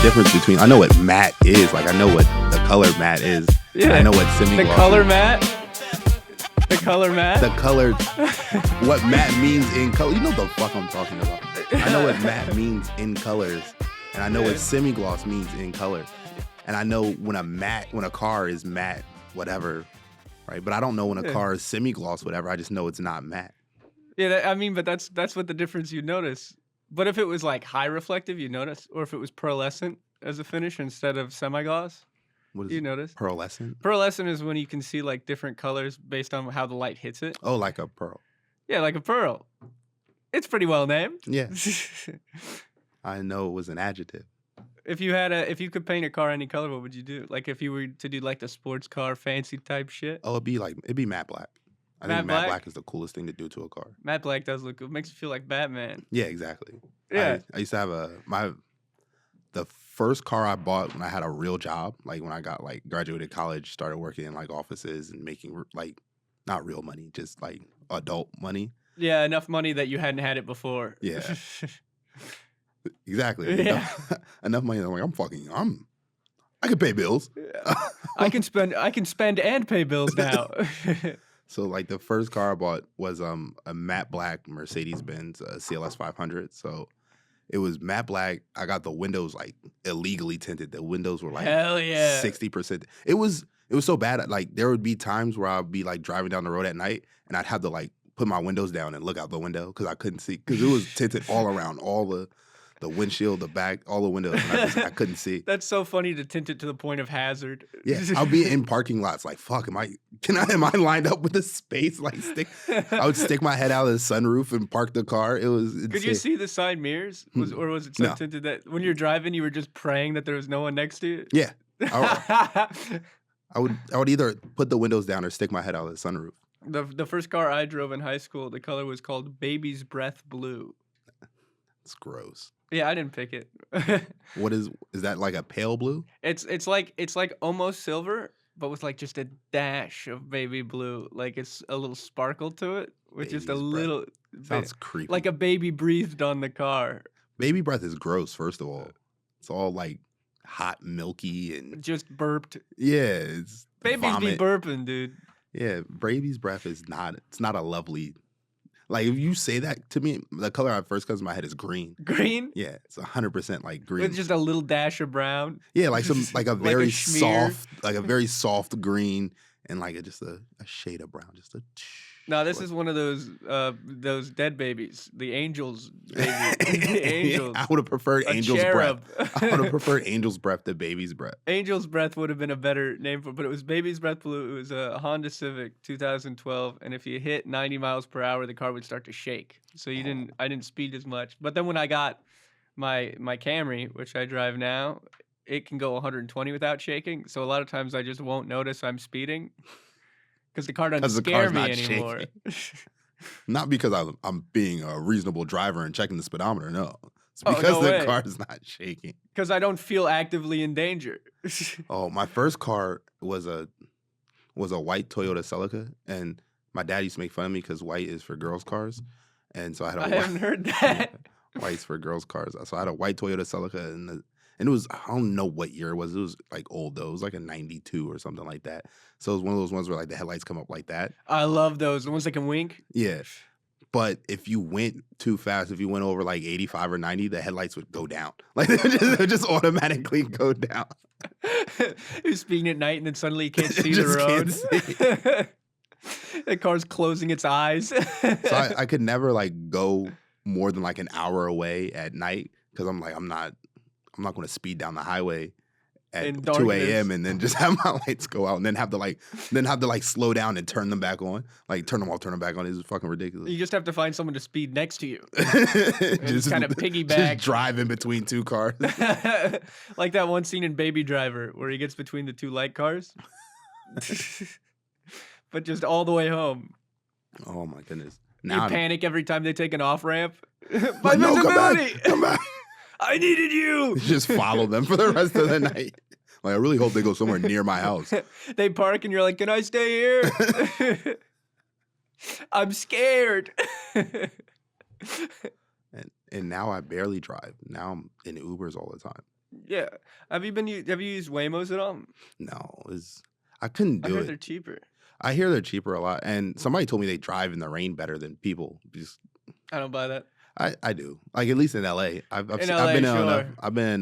difference between. I know what matte is. Like I know what the color matte is. Yeah. I know what semi-gloss. The color is. matte. The color matte. The color. What matte means in color. You know the fuck I'm talking about. I know what matte means in colors, and I know what semi-gloss means in color, and I know when a car is matte, whatever, right? But I don't know when a car is semi-gloss, whatever. I just know it's not matte. Yeah, I mean, but that's what the difference you notice. But if it was like high reflective, you notice, or if it was pearlescent as a finish instead of semi-gloss, What is you notice. pearlescent? Pearlescent is when you can see like different colors based on how the light hits it. Oh, like a pearl. Yeah, like a pearl. It's pretty well named. Yeah. I know it was an adjective. If you could paint a car any color, what would you do? Like if you were to do like the sports car fancy type shit. Oh, it'd be matte black. I think matte black is the coolest thing to do to a car. Matte black does look good. Makes you feel like Batman. Yeah, exactly. Yeah. I used to have the first car I bought when I had a real job, like when I got like graduated college, started working in like offices and making like not real money, just like adult money. Yeah, enough money that you hadn't had it before. Yeah. Exactly. Yeah. Enough money that I'm like, I can pay bills. I can spend and pay bills now. So like the first car I bought was a matte black Mercedes-Benz CLS 500. So it was matte black. I got the windows like illegally tinted. The windows were like Hell yeah. 60%. It was so bad. Like there would be times where I'd be like driving down the road at night and I'd have to like put my windows down and look out the window because I couldn't see because it was tinted all around, all the windshield, the back, all the windows. And I couldn't see. That's so funny to tint it to the point of hazard. Yeah, I'll be in parking lots like, fuck, am I lined up with the space? Like I would stick my head out of the sunroof and park the car. It was insane. Could you see the side mirrors? Or was it so tinted that when you're driving, you were just praying that there was no one next to you? Yeah. I would either put the windows down or stick my head out of the sunroof. The first car I drove in high school, the color was called Baby's Breath Blue. It's gross. Yeah, I didn't pick it. What is that like a pale blue? It's like almost silver, but with like just a dash of baby blue. Like it's a little sparkle to it, with just a little Sounds creepy. like a baby breathed on the car. Baby breath is gross, first of all. It's all like hot, milky and Just burped. yeah, it's Babies vomit. be burping, dude. Yeah, baby's breath is not a lovely. Like if you say that to me, the color I first comes to my head is green. Green? Yeah, it's 100% like green. With just a little dash of brown. Yeah, like a Like a very schmear. soft green and like just a shade of brown, just a. No, this is one of those dead babies, the angels baby. The angels. I would have preferred A angel's cherub. breath. I would have preferred angel's breath to baby's breath. Angel's Breath would have been a better name for it, but it was Baby's Breath Blue. It was a Honda Civic 2012, and if you hit 90 miles per hour, the car would start to shake. So I didn't speed as much. But then when I got my Camry, which I drive now, it can go 120 without shaking. So a lot of times I just won't notice I'm speeding because the car doesn't 'Cause the scare car's me not anymore. Not because I'm being a reasonable driver and checking the speedometer. No, it's Oh, because no the way. car's not shaking. Because I don't feel actively in danger. Oh, my first car was a white Toyota Celica, and my dad used to make fun of me because white is for girls' cars, and so I had a I haven't heard that. white's for girls' cars. So I had a white Toyota Celica, and it was, I don't know what year it was. It was like old though. It was like a 92 or something like that. So it was one of those ones where like the headlights come up like that. I love those. The ones that can wink. Yeah. But if you went too fast, if you went over like 85 or 90, the headlights would go down. Like they would just automatically go down. You're speeding at night and then suddenly you can't see the Just road. can't The car's closing its eyes. So I could never like go more than like an hour away at night because I'm not going to speed down the highway at In 2 a.m. and then just have my lights go out and then have to slow down and turn them back on. Like turn them off, turn them back on. It's fucking ridiculous. You just have to find someone to speed next to you. Just kind of piggyback. Just drive in between two cars. Like that one scene in Baby Driver where he gets between the two light cars. But just all the way home. Oh my goodness. You Now panic every time they take an off ramp. But no, visibility! come back. I needed you. Just follow them for the rest of the night. Like I really hope they go somewhere near my house. They park and you're like, can I stay here? I'm scared. And now I barely drive. Now I'm in Ubers all the time. Yeah. Have you used Waymos at all? No, I couldn't I do heard it. they're cheaper. I hear they're cheaper a lot, and somebody told me they drive in the rain better than people. Just I don't buy that. I do, like at least in LA. In I've LA, been in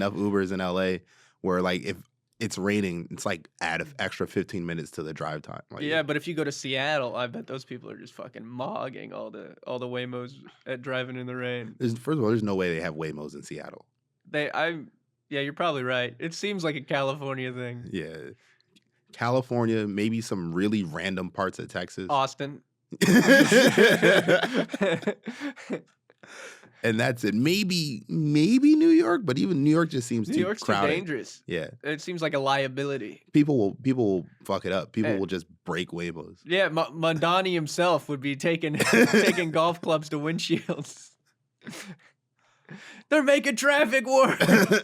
enough sure. Ubers in LA where like if it's raining, it's like add an extra 15 minutes to the drive time. Like Yeah, but if you go to Seattle, I bet those people are just fucking mogging all the Waymos at driving in the rain. first of all, there's no way they have Waymos in Seattle. Yeah, you're probably right. It seems like a California thing. Yeah, California, maybe some really random parts of Texas. Austin. And that's it. Maybe New York, but even New York just seems New too York's crowded. too dangerous. Yeah, It seems like a liability. people will fuck it up. People will just break Waymos. Yeah, Mondani himself would be taking golf clubs to windshields. They're making traffic worse.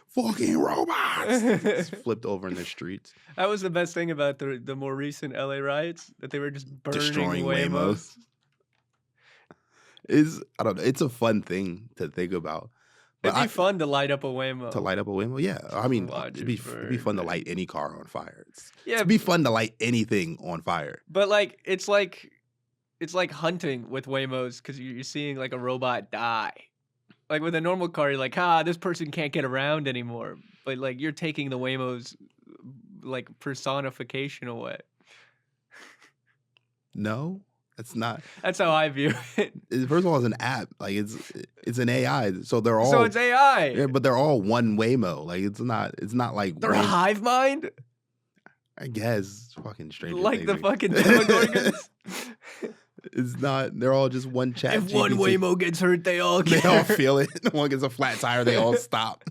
Fucking robots. It's flipped over in the streets. That was the best thing about the more recent LA riots, that they were just burning Destroying Waymos. I don't know. It's a fun thing to think about. But It'd be fun to light up a Waymo. To light up a Waymo, yeah. I mean, Watch it'd be it fun to burn. light any car on fire. Yeah, It'd be fun to light anything on fire. but like it's like hunting with Waymos because you're seeing like a robot die. Like with a normal car, you're like, this person can't get around anymore. But like you're taking the Waymo's like personification away. No, that's not. That's how I view it. First of all, it's an app. Like it's an AI. So they're all. So it's AI. Yeah, but they're all one Waymo. Like it's not like They're a hive mind, I guess fucking strange. like the fucking Demogorgons. It's not. They're all just one chat. If one Waymo gets hurt, they all They get all feel it. One gets a flat tire, they all stop.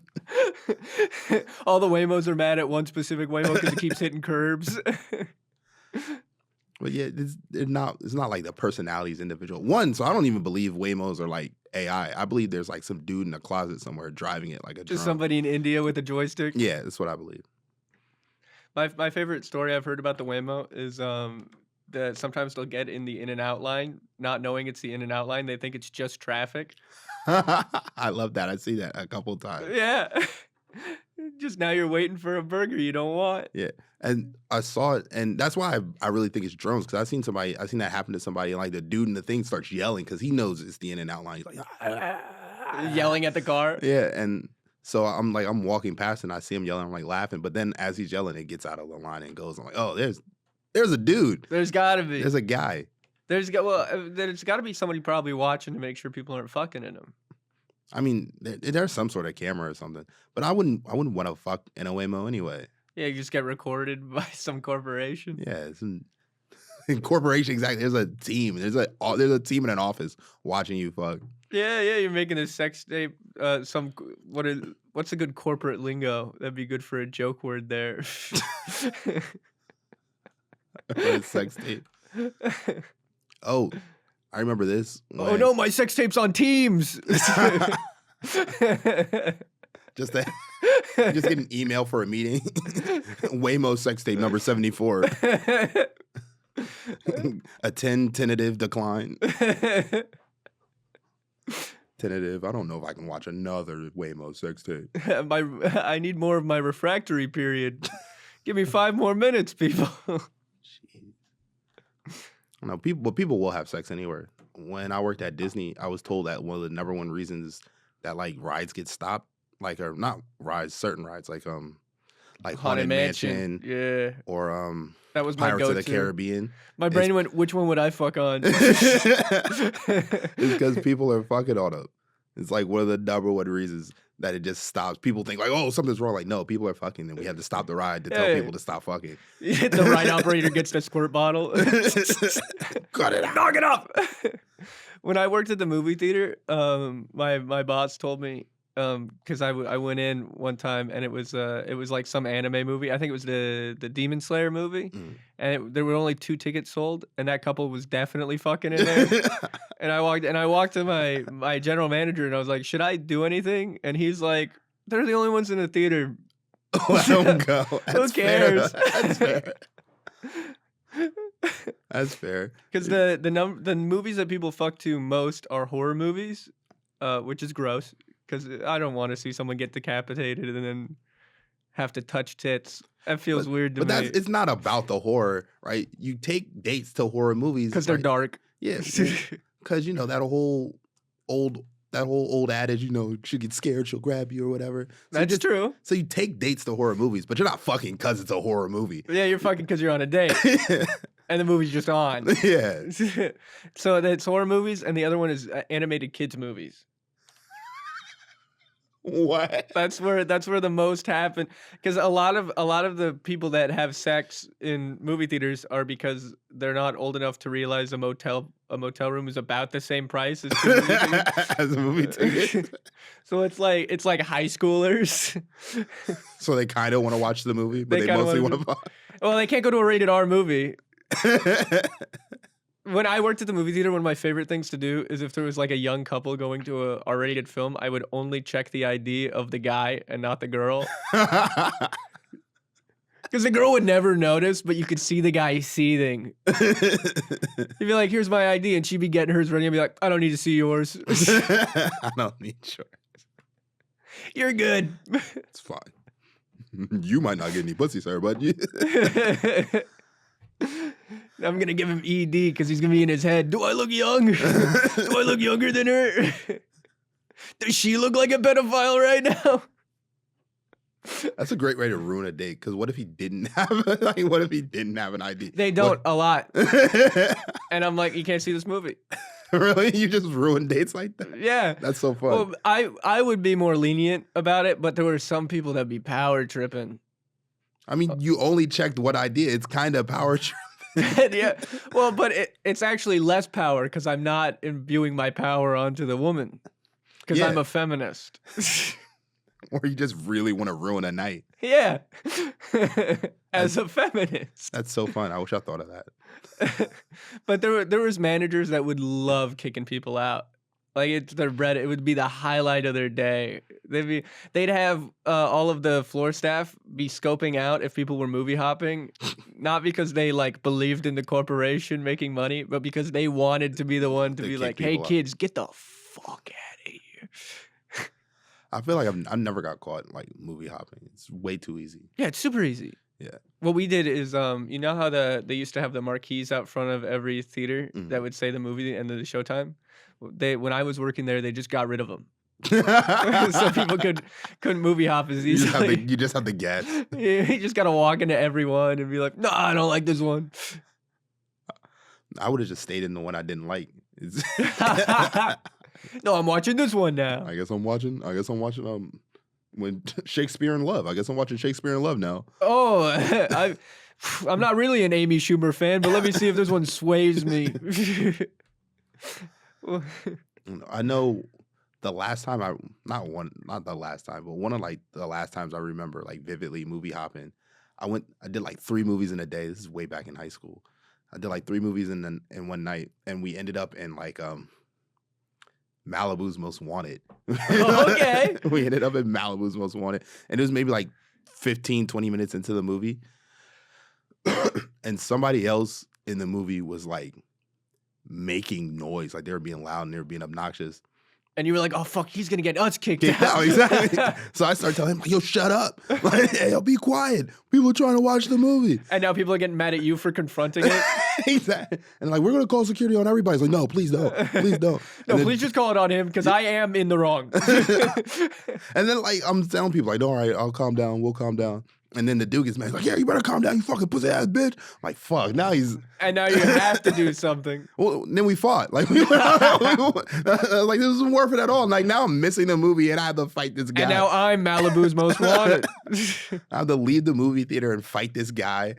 All the Waymos are mad at one specific Waymo because it keeps hitting curbs. But yeah, it's not like the personality's individual. One, so I don't even believe Waymos are like AI. I believe there's like some dude in a closet somewhere driving it like a Just drone. somebody in India with a joystick. Yeah, that's what I believe. My favorite story I've heard about the Waymo is that sometimes they'll get in the in and out line, not knowing it's the in and out line. They think it's just traffic. I love that. I see that a couple times. Yeah. Just now you're waiting for a burger you don't want. Yeah. And I saw it, and that's why I really think it's drones, because I seen that happen to somebody, and like the dude in the thing starts yelling because he knows it's the in and out line. He's like, Yelling at the car. yeah, and so I'm walking past and I see him yelling, I'm like laughing, but then as he's yelling, it gets out of the line and goes. I'm like, oh, there's a dude. There's gotta be. There's a guy. There's got to be somebody probably watching to make sure people aren't fucking in them. I mean, there's some sort of camera or something, but I wouldn't want to fuck in a Waymo anyway. Yeah, you just get recorded by some corporation. Yeah, it's in corporation, exactly. There's a team. There's a team in an office watching you fuck. Yeah, you're making a sex tape. What's a good corporate lingo? That'd be good for a joke word there. A sex tape. Oh, I remember this. Oh no, my sex tape's on Teams. Just get an email for a meeting. Waymo sex tape number 74. Attend tentative decline. Tentative. I don't know if I can watch another Waymo sex tape. I need more of my refractory period. Give me 5 more minutes, people. No, people will have sex anywhere. When I worked at Disney, I was told that one of the number one reasons that like rides get stopped, like, or not rides, certain rides, like Haunted Mansion, yeah, or that was my Pirates go-to. of the Caribbean. My brain went, which one would I fuck on? It's because people are fucking on them. It's like one of the number one reasons that it just stops. People think like, oh, something's wrong. Like, no, people are fucking, and we have to stop the ride to tell people to stop fucking. The ride operator gets the squirt bottle. Cut it out. Knock it up. When I worked at the movie theater, my boss told me, because I went in one time and it was like some anime movie. I think it was the Demon Slayer movie, and there were only 2 tickets sold, and that couple was definitely fucking in there. And I walked to my general manager and I was like, should I do anything? And he's like, they're the only ones in the theater. Let them go. Who cares? That's fair. That's fair. Because the movies that people fuck to most are horror movies, which is gross. because I don't want to see someone get decapitated and then have to touch tits. That feels weird to me. It's not about the horror, right? You take dates to horror movies Because they're dark. Yeah, because you know that whole old adage, you know, she'll get scared, she'll grab you or whatever. So That's true. So you take dates to horror movies, but you're not fucking because it's a horror movie. Yeah, you're fucking because you're on a date. And the movie's just on. Yeah. So that's horror movies, and the other one is animated kids movies. What? That's where the most happen, because a lot of the people that have sex in movie theaters are because they're not old enough to realize a motel room is about the same price as two movie tickets. As a movie ticket. So it's like high schoolers. So they kind of want to watch the movie, but they mostly want to. Well, they can't go to a rated R movie. When I worked at the movie theater, one of my favorite things to do is if there was like a young couple going to a R-rated film, I would only check the ID of the guy and not the girl. Because the girl would never notice, but you could see the guy seething. He'd be like, here's my ID, and she'd be getting hers ready and be like, I don't need to see yours. I don't need yours. You're good. It's fine. You might not get any pussy, sir, but I'm going to give him ED because he's going to be in his head. Do I look young? Do I look younger than her? Does she look like a pedophile right now? That's a great way to ruin a date. Because what if he didn't have an ID? They don't a lot. And I'm like, you can't see this movie. Really? You just ruin dates like that? Yeah. That's so fun. Well, I would be more lenient about it, but there were some people that'd be power tripping. I mean, you only checked what ID. It's kind of power tripping. Yeah. Well, but it's actually less power because I'm not imbuing my power onto the woman because I'm a feminist. Or you just really want to ruin a night. Yeah. As a feminist. That's so fun. I wish I thought of that. But there was managers that would love kicking people out. Like it's their bread. It would be the highlight of their day. They'd have all of the floor staff be scoping out if people were movie hopping, not because they like believed in the corporation making money, but because they wanted to be the one to be like, "Hey kids, get the fuck out of here." I feel like I've never got caught like movie hopping. It's way too easy. Yeah, it's super easy. Yeah. What we did is, you know how they used to have the marquees out front of every theater that would say the movie and the showtime. When I was working there, they just got rid of them, so people couldn't movie hop as easily. You just have to guess. Yeah, you just gotta walk into everyone and be like, "No, I don't like this one." I would have just stayed in the one I didn't like. No, I'm watching this one now. I guess I'm watching. When Shakespeare in Love. I guess I'm watching Shakespeare in Love now. Oh, I'm not really an Amy Schumer fan, but let me see if this one sways me. I know the last time not the last time, but one of like the last times I remember like vividly movie hopping. I did like 3 movies in a day. This is way back in high school. I did like 3 movies in one night, and we ended up in like Malibu's Most Wanted. Okay. We ended up in Malibu's Most Wanted, and it was maybe like 15-20 minutes into the movie, and somebody else in the movie was like making noise, like they were being loud and they were being obnoxious. And you were like, "Oh fuck, he's gonna get us kicked out." Yeah, exactly. So I started telling him, like, "Yo, shut up! Like, hey, yo, be quiet. People are trying to watch the movie." And now people are getting mad at you for confronting it. Exactly. And like, we're gonna call security on everybody. It's like, no, please don't. Please don't. No, please just call it on him because I am in the wrong. And then like I'm telling people, like, "All right, I'll calm down. We'll calm down." And then the dude gets mad. He's like, "Yeah, you better calm down, you fucking pussy ass bitch." I'm like, fuck. Now he's. And now you have to do something. Well, then we fought. Like, like this wasn't worth it at all. Like, now I'm missing the movie and I have to fight this guy. And now I'm Malibu's Most Wanted. I have to leave the movie theater and fight this guy.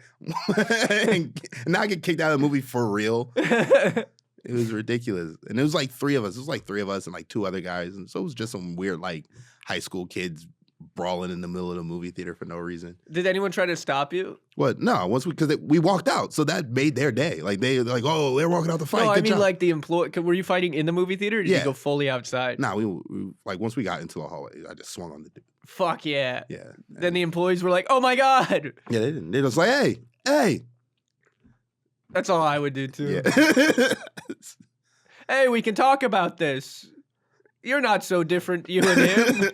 And now I get kicked out of the movie for real. It was ridiculous. And it was like 3 of us. It was like 3 of us and like 2 other guys. And so it was just some weird like high school kids brawling in the middle of the movie theater for no reason. Did anyone try to stop you? What? No, because we walked out, so that made their day. Like they're like, "Oh, they're walking out the fight." No, I Good mean job. like the employee. Were you fighting in the movie theater? Or did you go fully outside? Nah, we like once we got into the hallway, I just swung on the dude. Fuck yeah. Yeah. Then the employees were like, "Oh my god." Yeah, they didn't. They just like, hey. That's all I would do too. Yeah. Hey, we can talk about this. You're not so different, you and him.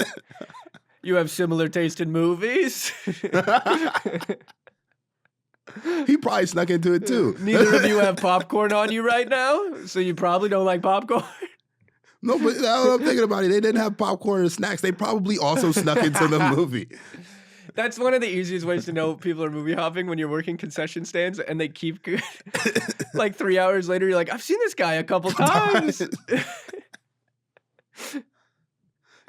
You have similar taste in movies. He probably snuck into it too. Neither of you have popcorn on you right now, so you probably don't like popcorn. No, but now I'm thinking about it. They didn't have popcorn and snacks. They probably also snuck into the movie. That's one of the easiest ways to know people are movie hopping when you're working concession stands and they keep like 3 hours later, you're like, I've seen this guy a couple times.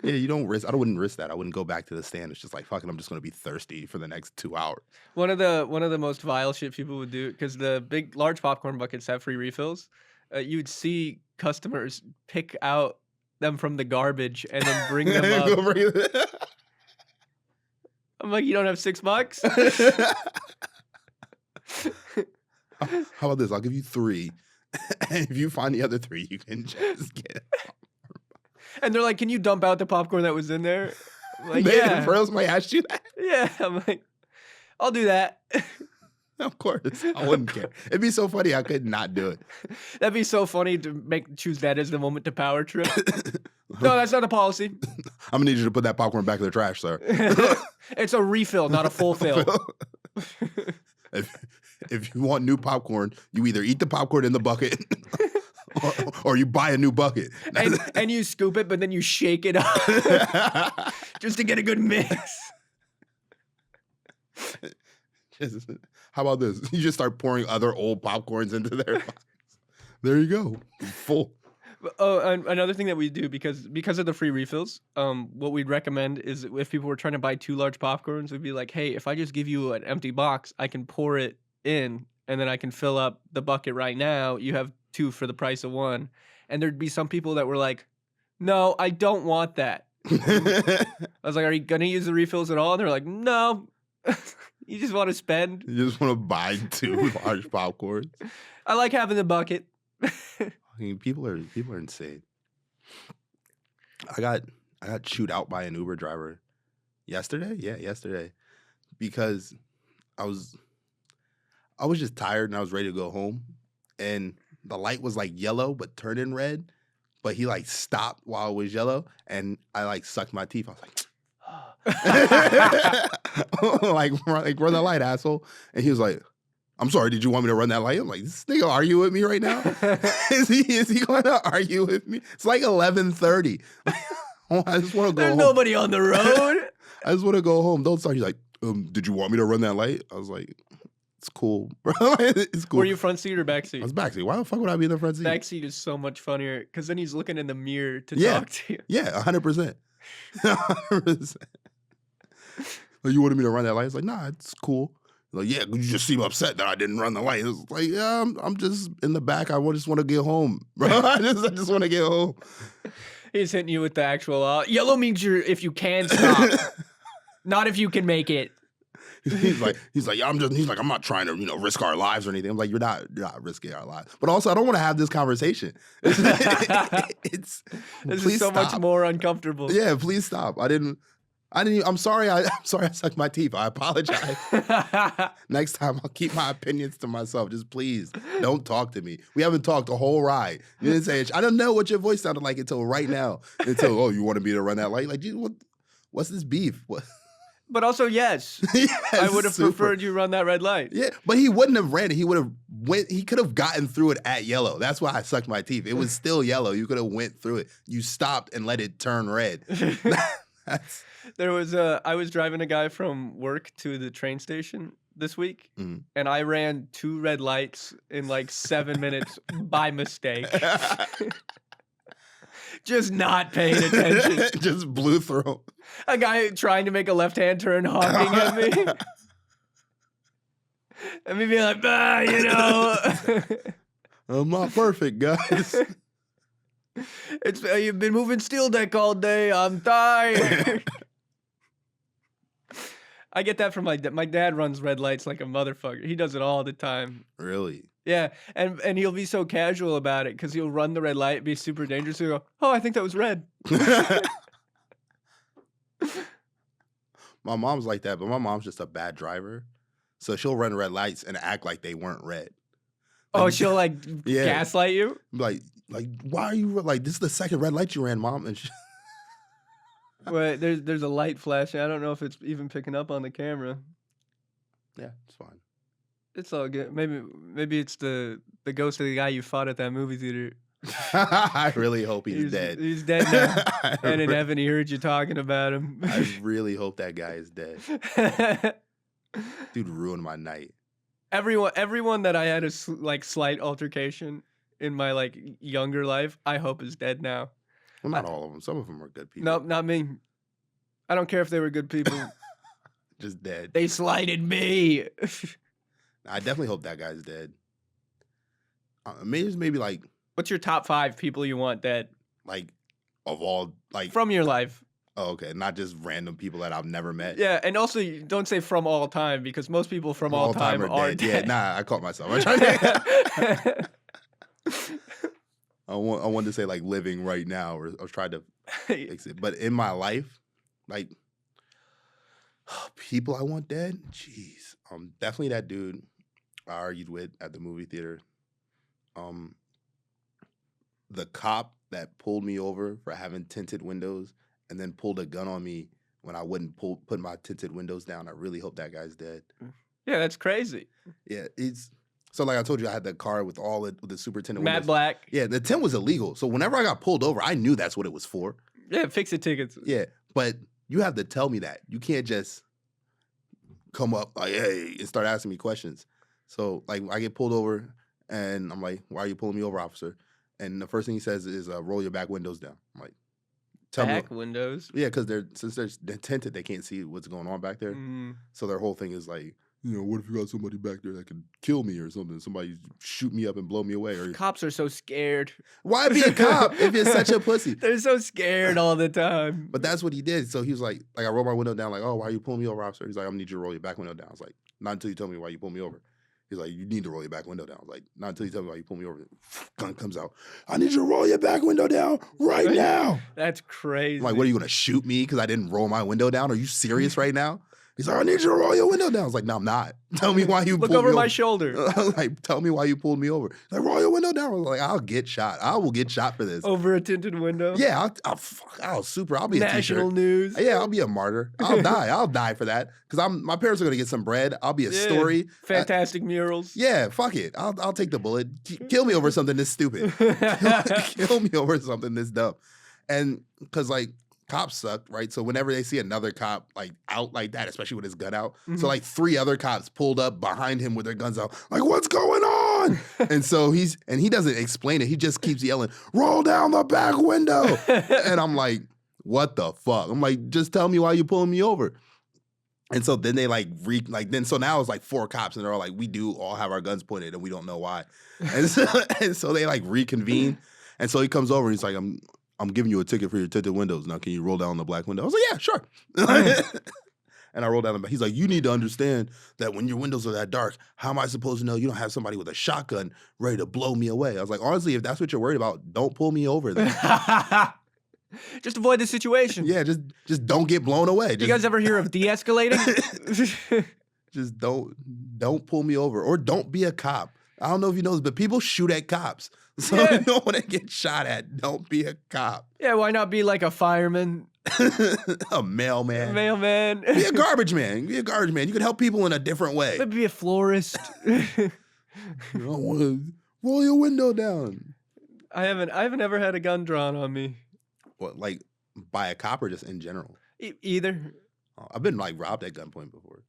Yeah, you don't risk. I wouldn't risk that. I wouldn't go back to the stand. It's just like, fucking, I'm just going to be thirsty for the next 2 hours. One of the most vile shit people would do, because the large popcorn buckets have free refills. You would see customers pick out them from the garbage and then bring them up. I'm like, you don't have $6? How about this? I'll give you 3. And if you find the other 3, you can just get it. And they're like, can you dump out the popcorn that was in there? I'm like, Man, yeah. Pearls might ask you that. Yeah. I'm like, I'll do that. Of course. I wouldn't care. It'd be so funny. I could not do it. That'd be so funny to choose that as the moment to power trip. No, that's not a policy. I'm going to need you to put that popcorn back in the trash, sir. It's a refill, not a full fill. If you want new popcorn, you either eat the popcorn in the bucket or you buy a new bucket. And you scoop it, but then you shake it up just to get a good mix. How about this? You just start pouring other old popcorns into their box. There you go. Full. Oh, and another thing that we do, because of the free refills, what we'd recommend is if people were trying to buy 2 large popcorns, we'd be like, hey, if I just give you an empty box, I can pour it in, and then I can fill up the bucket right now. You have 2 for the price of 1. And there'd be some people that were like, no, I don't want that. I was like, are you going to use the refills at all? And they're like, no. You just want to spend. You just want to buy 2 large popcorns. I like having the bucket. I mean, people are insane. I got chewed out by an Uber driver yesterday. Yeah, yesterday, because I was just tired and I was ready to go home, and the light was like yellow but turned in red, but he like stopped while it was yellow, and I like sucked my teeth. I was like, like run the light, asshole. And he was like, I'm sorry, did you want me to run that light? I'm like, this nigga argue with me right now? is he going to argue with me? It's like 11:30. I just want to go There's home. nobody on the road. I just want to go home. Don't start. He's like, did you want me to run that light? I was like, it's cool, bro. It's cool. Were you front seat or back seat? I was back seat. Why the fuck would I be in the front seat? Back seat is so much funnier, because then he's looking in the mirror to Yeah. talk to you. Yeah, 100%. 100%. Like, you wanted me to run that light? It's like, nah, it's cool. Like, yeah, you just seem upset that I didn't run the light. It's like, yeah, I'm just in the back. I just want to get home, bro. I just want to get home. He's hitting you with the actual yellow means you're if you can stop, not if you can make it. He's like, I'm not trying to, risk our lives or anything. I'm like, you're not risking our lives. But also, I don't want to have this conversation. This Please is so stop. much more uncomfortable. Yeah, please stop. I'm sorry. I'm sorry I sucked my teeth. I apologize. Next time I'll keep my opinions to myself. Just please don't talk to me. We haven't talked the whole ride. You didn't say it. I don't know what your voice sounded like until right now. Until, you wanted me to run that light? Like, geez, what's this beef? What? But also, yes, Yes, I would have preferred you run that red light. Yeah, but he wouldn't have ran it. He could have gotten through it at yellow. That's why I sucked my teeth. It was still yellow. You could have went through it. You stopped and let it turn red. I was driving a guy from work to the train station this week, and I ran 2 red lights in like 7 minutes by mistake. Just not paying attention. Just blew through. A guy trying to make a left-hand turn honking at me. And me being like, I'm not perfect, guys. You've been moving steel deck all day. I'm tired. I get that from my dad. My dad runs red lights like a motherfucker. He does it all the time. Really? Yeah, and he'll be so casual about it because he'll run the red light, be super dangerous. He'll go, oh, I think that was red. My mom's like that, but my mom's just a bad driver. So she'll run red lights and act like they weren't red. Oh, she'll like Yeah. gaslight you? Like, why are you like? This is the second red light you ran, Mom. And Wait, there's a light flashing. I don't know if it's even picking up on the camera. yeah, it's fine. It's all good. Maybe it's the ghost of the guy you fought at that movie theater. I really hope he's dead. He's dead now. And in heaven, he heard you talking about him. I really hope that guy is dead. Dude ruined my night. Everyone that I had a slight altercation in my like younger life, I hope is dead now. Well, not all of them. Some of them are good people. Nope, not me. I don't care if they were good people. Just dead. They slighted me. I definitely hope that guy's dead. Maybe like. What's your top 5 people you want dead? Like, of all, like. From your life. Oh, okay. Not just random people that I've never met. Yeah, and also don't say from all time because most people from all time are dead. Yeah, nah, I caught myself. I wanted to say like living right now, or I was trying to fix it. But in my life, like people I want dead, jeez. Definitely that dude I argued with at the movie theater. The cop that pulled me over for having tinted windows and then pulled a gun on me when I wouldn't put my tinted windows down. I really hope that guy's dead. Yeah, that's crazy. Yeah, so like I told you, I had the car with the super tinted windows. Matte black. Yeah, the tint was illegal. So whenever I got pulled over, I knew that's what it was for. Yeah, fix-it tickets. Yeah, but you have to tell me that. You can't just come up like, hey, and start asking me questions. So like I get pulled over and I'm like, why are you pulling me over, officer? And the first thing he says is, roll your back windows down. I'm like, tell back me. windows? Yeah, because since they're tinted, they can't see what's going on back there. So their whole thing is like, what if you got somebody back there that could kill me or something? Somebody shoot me up and blow me away. Or Cops are so scared. Why be a cop if you're such a pussy? They're so scared all the time. But that's what he did. So he was like I rolled my window down, like, oh, why are you pulling me over, officer? He's like, I need you to roll your back window down. I was like, not until you tell me why you pulled me over. He's like, you need to roll your back window down. I was like, not until you tell me why you pull me over. Gun comes out. I need you to roll your back window down right now. That's crazy. I'm like, what, are you going to shoot me because I didn't roll my window down? Are you serious right now? He's like, I need you to roll your window down. I was like, no, I'm not. Tell me why you pulled me over. Look over my shoulder. Like, tell me why you pulled me over. He's like, roll your window down. I was like, I'll get shot. I will get shot for this. Over a tinted window? Yeah, I'll be a National news. Yeah, I'll be a martyr. I'll die. I'll die for that. Because my parents are going to get some bread. I'll be a story. Fantastic murals. Yeah, fuck it. I'll take the bullet. Kill me over something this stupid. Kill me over something this dumb. And because, like, cops suck, right? So whenever they see another cop like out like that, especially with his gun out, so like 3 other cops pulled up behind him with their guns out, like, what's going on? And so he doesn't explain it. He just keeps yelling, roll down the back window. And I'm like, what the fuck? I'm like, just tell me why you pulling me over. And so then they so now it's like 4 cops and they're all like, we do all have our guns pointed and we don't know why. And so they like reconvene. And so he comes over and he's like, I'm giving you a ticket for your tinted windows. Now, can you roll down the black window? I was like, yeah, sure. And I rolled down the back. He's like, you need to understand that when your windows are that dark, how am I supposed to know you don't have somebody with a shotgun ready to blow me away? I was like, honestly, if that's what you're worried about, don't pull me over then. Just avoid the situation. Yeah, just don't get blown away. You guys ever hear of de-escalating? Just don't pull me over. Or don't be a cop. I don't know if you know this, but people shoot at cops. So if you don't want to get shot at, don't be a cop. Yeah, why not be like a fireman? A mailman. Mailman. Be a garbage man. Be a garbage man. You can help people in a different way. Maybe be a florist. You don't want to roll your window down. I haven't ever had a gun drawn on me. What, like by a cop or just in general? Either. I've been like robbed at gunpoint before.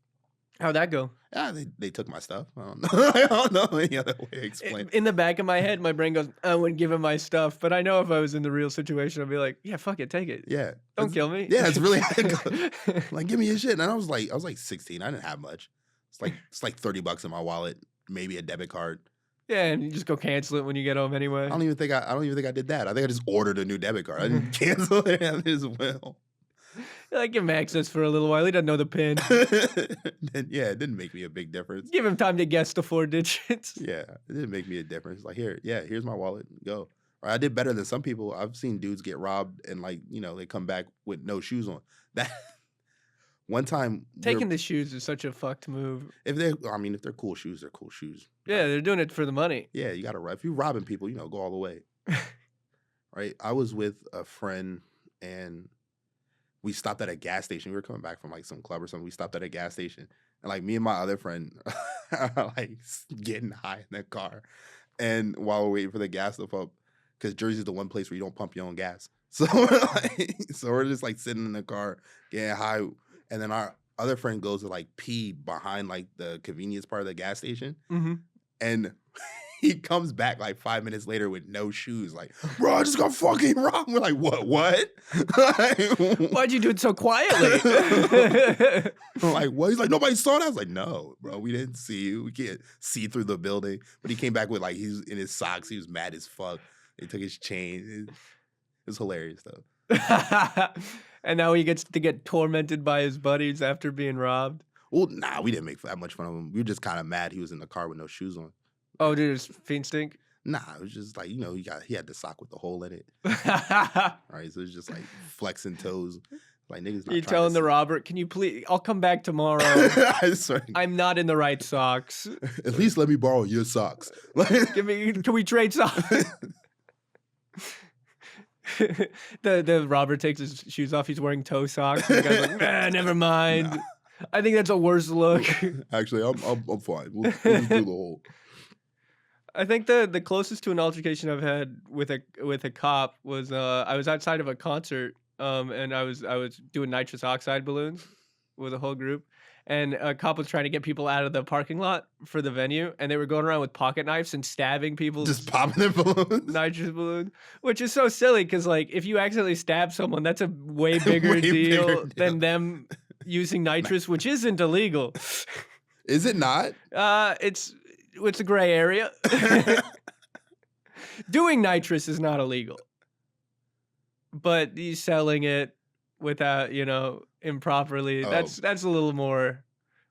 How'd that go? Yeah, they took my stuff. I don't know. I don't know any other way to explain. In the back of my head, my brain goes, I wouldn't give him my stuff. But I know if I was in the real situation, I'd be like, yeah, fuck it, take it. Yeah. Don't kill me. Yeah, it's really like, give me your shit. And I was like 16. I didn't have much. It's like $30 in my wallet, maybe a debit card. Yeah, and you just go cancel it when you get home anyway. I don't even think I did that. I think I just ordered a new debit card. I didn't cancel it as well. Like, give him access for a little while. He doesn't know the PIN. Yeah, it didn't make me a big difference. Give him time to guess the 4 digits. Yeah, it didn't make me a difference. Like, here's my wallet. Go. Or I did better than some people. I've seen dudes get robbed and, like, they come back with no shoes on. One time, Taking the shoes is such a fucked move. if they're cool shoes, they're cool shoes. Yeah, they're doing it for the money. Yeah, you gotta. If you're robbing people, go all the way. Right? I was with a friend and we stopped at a gas station. We were coming back from like some club or something. We stopped at a gas station and like me and my other friend are like getting high in the car. And while we're waiting for the gas to pump, because Jersey's the one place where you don't pump your own gas. So we're just like sitting in the car getting high. And then our other friend goes to like pee behind like the convenience part of the gas station. Mm-hmm. And he comes back like 5 minutes later with no shoes. Like, bro, I just got fucking robbed. We're like, what? Why'd you do it so quietly? I'm like, what? He's like, nobody saw that. I was like, no, bro, we didn't see you. We can't see through the building. But he came back with like, he's in his socks. He was mad as fuck. They took his chain. It was hilarious though. And now he gets to get tormented by his buddies after being robbed. Well, nah, we didn't make that much fun of him. We were just kind of mad he was in the car with no shoes on. Oh, did his feet stink? Nah, it was just like, he had the sock with the hole in it. Right? So it was just like flexing toes. Like niggas not You telling the robber, can you please, I'll come back tomorrow. I swear. I'm not in the right socks. At least let me borrow your socks. Can we trade socks? The robber takes his shoes off. He's wearing toe socks. And the guy's like, man, never mind. Nah. I think that's a worse look. Actually, I'm fine. We'll just do the whole. I think the closest to an altercation I've had with a cop was I was outside of a concert and I was doing nitrous oxide balloons with a whole group, and a cop was trying to get people out of the parking lot for the venue, and they were going around with pocket knives and stabbing people, just popping their balloons, nitrous balloons, which is so silly because like if you accidentally stab someone, that's a way bigger deal than them using nitrous, which isn't illegal. Is it not? It's a gray area. Doing nitrous is not illegal. But he's selling it without, improperly. Oh. That's a little more,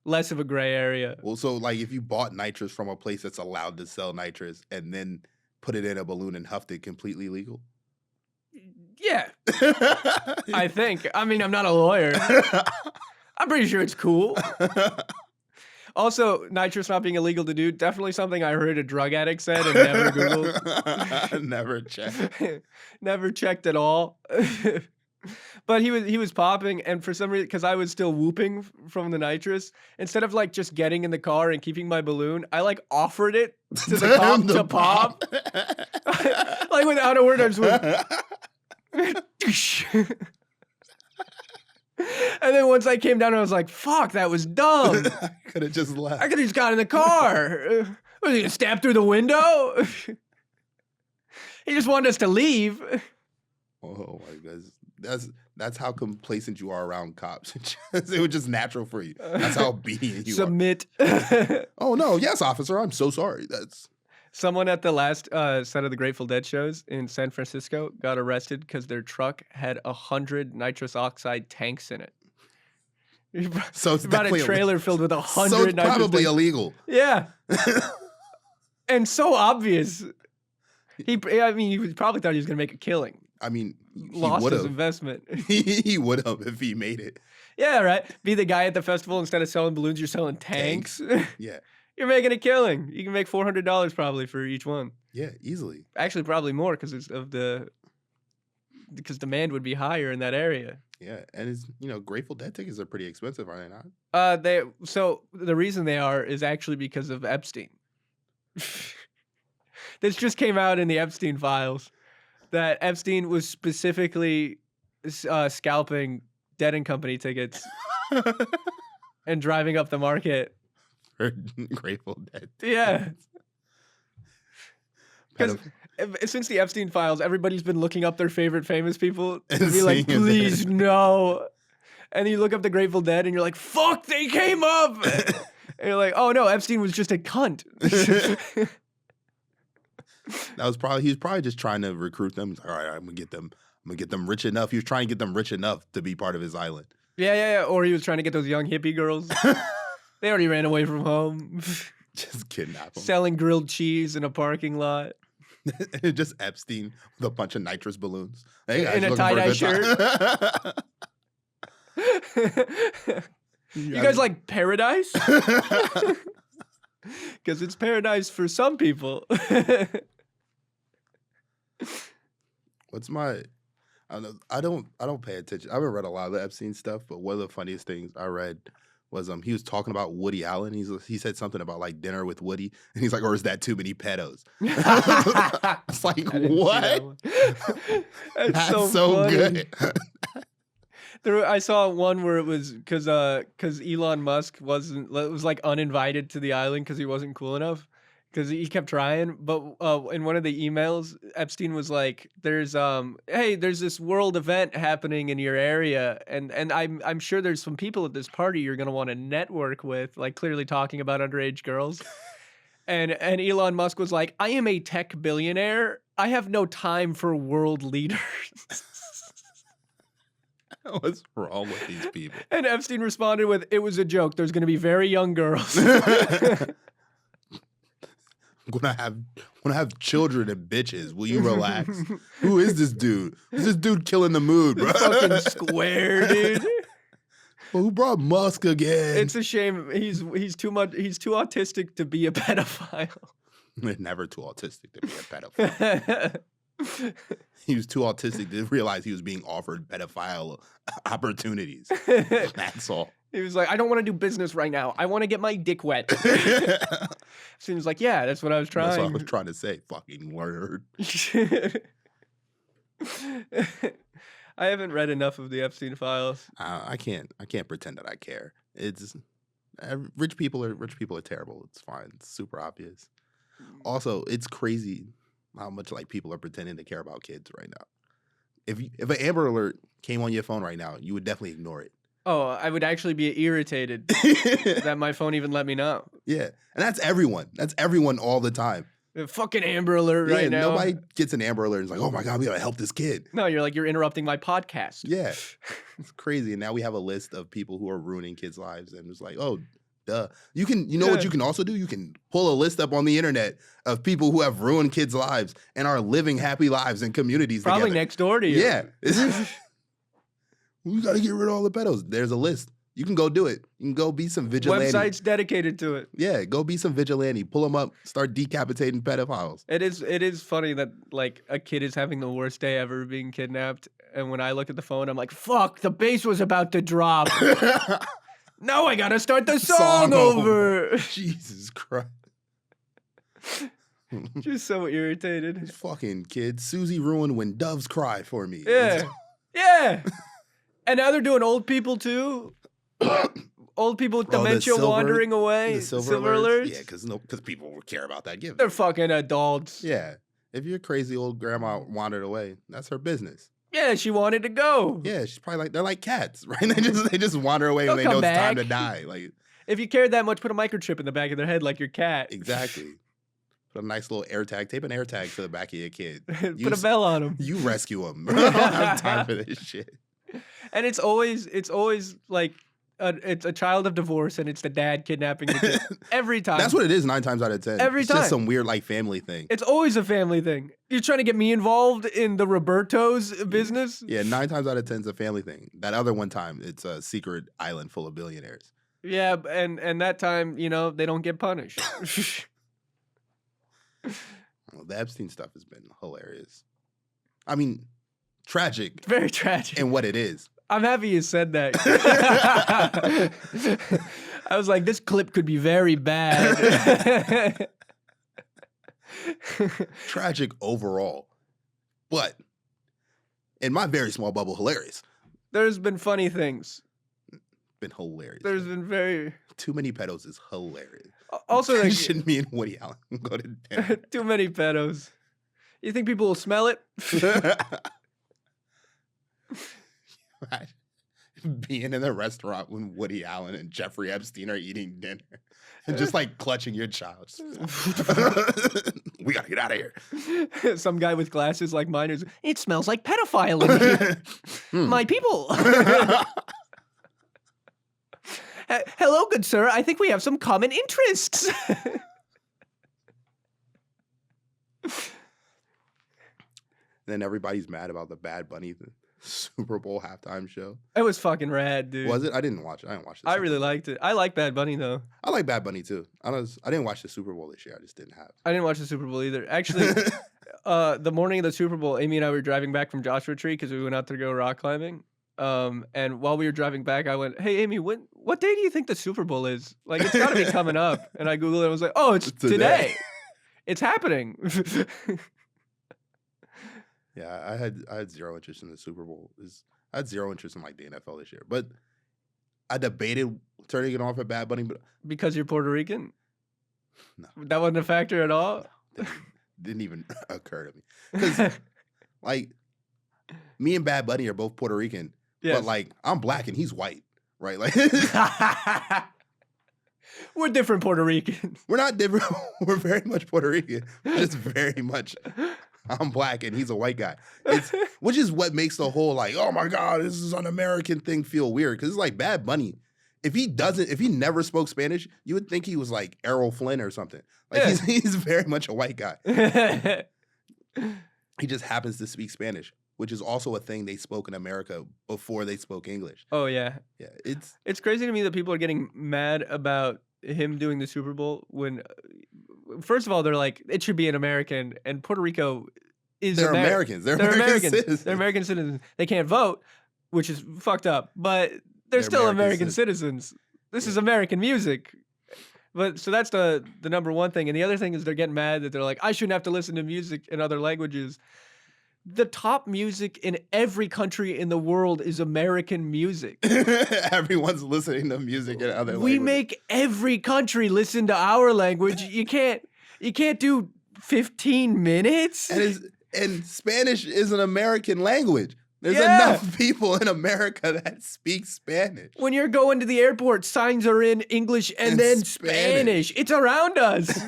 less of a gray area. Well, so like if you bought nitrous from a place that's allowed to sell nitrous and then put it in a balloon and huffed it, completely legal? Yeah. I think. I mean, I'm not a lawyer. I'm pretty sure it's cool. Also, nitrous not being illegal to do, definitely something I heard a drug addict said and never Googled. Never checked. Never checked at all. But he was popping, and for some reason, because I was still whooping from the nitrous, instead of like just getting in the car and keeping my balloon, I like offered it to the cop to pop. Like without a word, I just went. And then once I came down, I was like, fuck, that was dumb. I could have just left. I could have just got in the car. Was he going to stab through the window? He just wanted us to leave. Oh, my goodness. That's how complacent you are around cops. It was just natural for you. That's how obedient you Submit. are. Oh, no. Yes, officer. I'm so sorry. Someone at the last set of the Grateful Dead shows in San Francisco got arrested because their truck had 100 nitrous oxide tanks in it. So it's about a trailer filled with 100. So it's probably illegal. Yeah, and so obvious. He probably thought he was gonna make a killing. I mean, lost his investment. He would have if he made it. Yeah, right. Be the guy at the festival, instead of selling balloons, you're selling tanks. Yeah. You're making a killing. You can make $400 probably for each one. Yeah, easily. Actually, probably more because demand would be higher in that area. Yeah, and it's Grateful Dead tickets are pretty expensive, are they not? So the reason they are is actually because of Epstein. This just came out in the Epstein files that Epstein was specifically scalping Dead and Company tickets and driving up the market. For Grateful Dead. Yeah. Because since the Epstein files, everybody's been looking up their favorite famous people to be like, please, no. And you look up the Grateful Dead and you're like, fuck, they came up. And you're like, oh no, Epstein was just a cunt. He was probably just trying to recruit them. He's like, all right, I'm gonna get them rich enough. He was trying to get them rich enough to be part of his island. Yeah. Or he was trying to get those young hippie girls. They already ran away from home. Just kidnap them. Selling grilled cheese in a parking lot. Just Epstein with a bunch of nitrous balloons. Hey guys, in a tie-dye shirt. You guys like paradise? Because it's paradise for some people. What's my? I don't pay attention. I haven't read a lot of the Epstein stuff, but one of the funniest things I read was he was talking about Woody Allen. He said something about like dinner with Woody, and he's like, or is that too many pedos? It's like what? That's so good. I saw one where it was because Elon Musk was like uninvited to the island because he wasn't cool enough. Because he kept trying, but in one of the emails, Epstein was like, "There's there's this world event happening in your area, and I'm sure there's some people at this party you're gonna want to network with, like clearly talking about underage girls." And Elon Musk was like, "I am a tech billionaire. I have no time for world leaders." What's wrong with these people? And Epstein responded with, "It was a joke. There's gonna be very young girls." When I have children and bitches, will you relax? Who is this dude? Who's this dude killing the mood, bro? Fucking square, dude. Well, who brought Musk again? It's a shame. He's too autistic to be a pedophile. Never too autistic to be a pedophile. He was too autistic to realize he was being offered pedophile opportunities. That's all. He was like, I don't want to do business right now. I want to get my dick wet. Seems like, yeah, that's what I was trying. That's what I was trying to say. Fucking word. I haven't read enough of the Epstein files. I can't pretend that I care. It's rich people are terrible. It's fine. It's super obvious. Also, it's crazy how much like people are pretending to care about kids right now. If an Amber Alert came on your phone right now, you would definitely ignore it. Oh, I would actually be irritated that my phone even let me know. Yeah, and that's everyone. That's everyone all the time. A fucking Amber Alert right now. Nobody gets an Amber Alert and is like, oh my God, we gotta help this kid. No, you're interrupting my podcast. Yeah, it's crazy. And now we have a list of people who are ruining kids' lives, and it's like, oh, duh. What you can also do? You can pull a list up on the internet of people who have ruined kids' lives and are living happy lives in communities Probably together. next door to you. Yeah. We got to get rid of all the pedos. There's a list. You can go do it. You can go be some vigilante. Websites dedicated to it. Yeah, go be some vigilante. Pull them up. Start decapitating pedophiles. It is funny that like a kid is having the worst day ever being kidnapped, and when I look at the phone, I'm like, "Fuck! The bass was about to drop. No, I gotta start the song over." Jesus Christ! Just so irritated. This fucking kid. Susie ruined When Doves Cry for me. Yeah, yeah. And now they're doing old people too. Old people with dementia wandering away. The silver alerts. Yeah, because people care about that gift. They're fucking adults. Yeah. If your crazy old grandma wandered away, that's her business. Yeah, she wanted to go. Yeah, she's probably like, they're like cats, right? They just wander away when they know it's time to die. Like, if you cared that much, put a microchip in the back of their head like your cat. Exactly. Put a nice little AirTag. Tape an AirTag to the back of your kid. Put a bell on him. You rescue him. I don't have time for this shit. And it's always like it's a child of divorce, and it's the dad kidnapping the kid every time. That's what it is 9 times out of 10. Every it's time. Just some weird like family thing. It's always a family thing. You're trying to get me involved in the Roberto's business? Yeah, 9 times out of 10 is a family thing. That other one time, it's a secret island full of billionaires. Yeah, and that time, they don't get punished. Well, the Epstein stuff has been hilarious. I mean, tragic. Very tragic. In what it is. I'm happy you said that. I was like, this clip could be very bad. Tragic overall. But in my very small bubble, hilarious. There's been funny things. Been hilarious. There's been very... Too many pedos is hilarious. Also, like, shouldn't me and Woody Allen go to dinner. Too many pedos. You think people will smell it? Being in a restaurant when Woody Allen and Jeffrey Epstein are eating dinner and just like clutching your child. We gotta get out of here. Some guy with glasses like mine is, it smells like pedophile in here. My people. Hello, good sir. I think we have some common interests. Then everybody's mad about the Bad Bunny Super Bowl halftime show. It was fucking rad, dude. Was it? I didn't watch it. I didn't watch it. I really liked it. I like Bad Bunny though. I like Bad Bunny too. I didn't watch the Super Bowl this year. I just didn't have. I didn't watch the Super Bowl either. Actually, the morning of the Super Bowl, Amy and I were driving back from Joshua Tree because we went out to go rock climbing. And while we were driving back, I went, "Hey, Amy, what day do you think the Super Bowl is? Like, it's got to be coming up." And I Googled it and was like, "Oh, it's today. It's happening." Yeah, I had zero interest in the Super Bowl. I had zero interest in like the NFL this year, but I debated turning it on for Bad Bunny, but because you're Puerto Rican. No, that wasn't a factor at all. Didn't even occur to me because like me and Bad Bunny are both Puerto Rican, but like I'm black and he's white, right? Like we're different Puerto Ricans. We're not different. We're very much Puerto Rican. Just very much. I'm black and he's a white guy. Which is what makes the whole like, oh my God, this is an American thing feel weird. Cause it's like Bad Bunny. If he never spoke Spanish, you would think he was like Errol Flynn or something. Like he's very much a white guy. He just happens to speak Spanish, which is also a thing they spoke in America before they spoke English. Oh yeah. Yeah. It's crazy to me that people are getting mad about him doing the Super Bowl when first of all, they're like, it should be an American, and Puerto Rico is They're Americans. They're American citizens. They're American citizens. They can't vote, which is fucked up, but they're still American citizens. This is American music. But so that's the number one thing. And the other thing is they're getting mad that they're like, I shouldn't have to listen to music in other languages. The top music in every country in the world is American music. Everyone's listening to music in other languages. We make every country listen to our language. You can't do 15 minutes. And Spanish is an American language. There's enough people in America that speak Spanish. When you're going to the airport, signs are in English and then Spanish. It's around us.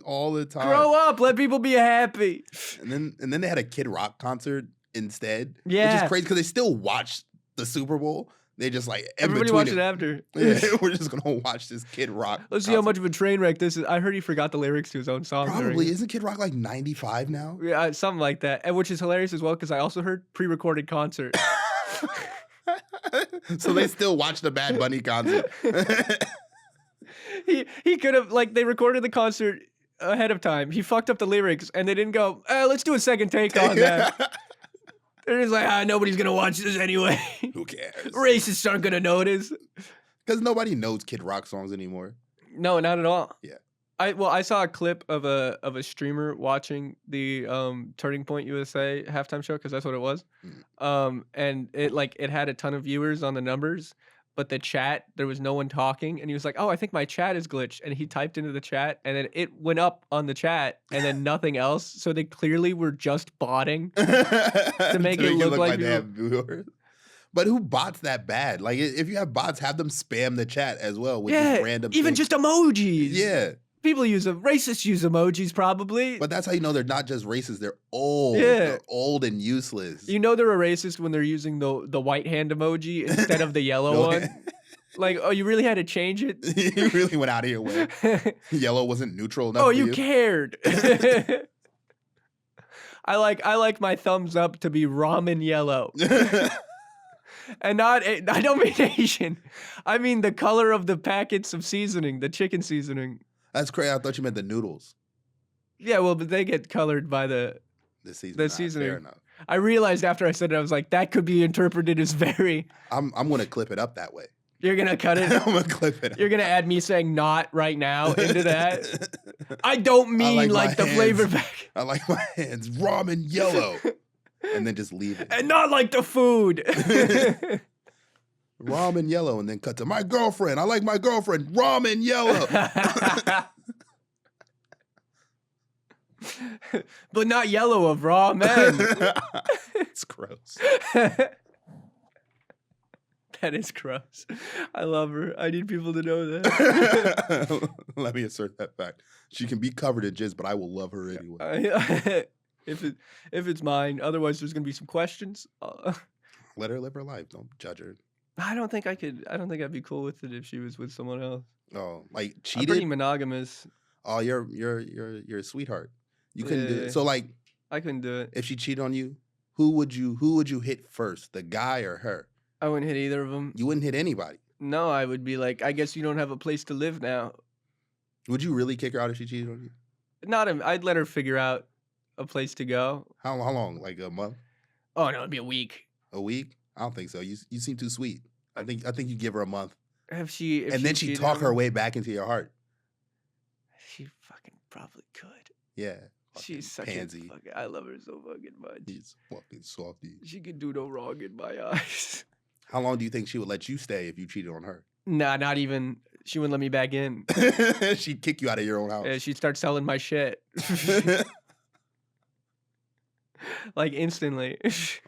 All the time. Grow up. Let people be happy. And then they had a Kid Rock concert instead. Yeah. Which is crazy because they still watched the Super Bowl. They just like everybody watched it after. Yeah, we're just gonna watch this Kid Rock. Let's see how much of a train wreck this is. I heard he forgot the lyrics to his own song. Probably isn't Kid Rock like 95 now? Yeah, something like that. And which is hilarious as well because I also heard pre-recorded concert. So they still watched the Bad Bunny concert. He could have like they recorded the concert ahead of time. He fucked up the lyrics and they didn't go, let's do a second take on that. They're just like, nobody's going to watch this anyway. Who cares? Racists aren't going to notice. Because nobody knows Kid Rock songs anymore. No, not at all. Yeah. I saw a clip of a streamer watching the Turning Point USA halftime show because that's what it was. And it had a ton of viewers on the numbers, but the chat, there was no one talking. And he was like, I think my chat is glitched. And he typed into the chat and then it went up on the chat and then nothing else. So they clearly were just botting to make it look like they have viewers. But who bots that bad? Like if you have bots, have them spam the chat as well with just random even things. Just emojis. Yeah. People racists use emojis probably. But that's how you know they're not just racist. They're old. Yeah. They're old and useless. You know they're a racist when they're using the white hand emoji instead of the yellow one. Like, you really had to change it? You really went out of your way. Yellow wasn't neutral enough for you. Cared. I like my thumbs up to be ramen yellow. And I don't mean Asian. I mean the color of the packets of seasoning, the chicken seasoning. That's crazy. I thought you meant the noodles. Yeah, well, but they get colored by the seasoning. Fair enough. I realized after I said it, I was like, that could be interpreted as very. I'm gonna clip it up that way. You're gonna cut it. I'm gonna clip it. You're gonna add me saying "not" right now into that. I don't mean like the flavor pack. I like my hands ramen yellow, and then just leave it. And not like the food. Ramen yellow, and then cut to my girlfriend. I like my girlfriend. Ramen yellow. But not yellow of raw men. It's gross. That is gross. I love her. I need people to know that. Let me assert that fact. She can be covered in jizz, but I will love her anyway. If it's mine. Otherwise, there's gonna be some questions. Let her live her life. Don't judge her. I don't think I could. I don't think I'd be cool with it if she was with someone else. Oh, like cheated? I'm pretty monogamous. Oh, you're a sweetheart. You couldn't do it. So like, I couldn't do it. If she cheated on you, who would you hit first, the guy or her? I wouldn't hit either of them. You wouldn't hit anybody. No, I would be like, I guess you don't have a place to live now. Would you really kick her out if she cheated on you? I'd let her figure out a place to go. How long? Like a month? Oh no, it'd be a week. A week? I don't think so. You seem too sweet. I think you give her a month. Then she talk her way back into your heart. She fucking probably could. Yeah. She's such pansy. I love her so fucking much. She's fucking softy. She could do no wrong in my eyes. How long do you think she would let you stay if you cheated on her? Nah, not even. She wouldn't let me back in. She'd kick you out of your own house. Yeah, she'd start selling my shit. Like instantly.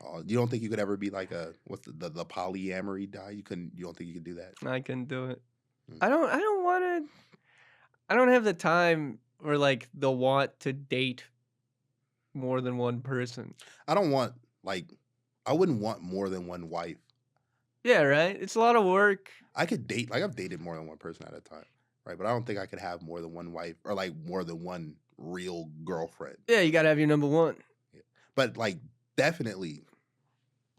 Oh, you don't think you could ever be like what's the polyamory guy? You don't think you could do that? I couldn't do it. I don't want to. I don't have the time or like the want to date more than one person. I wouldn't want more than one wife. Yeah, right? It's a lot of work. I could date, like I've dated more than one person at a time, right? But I don't think I could have more than one wife or like more than one real girlfriend. Yeah, you got to have your number one. Yeah. But like definitely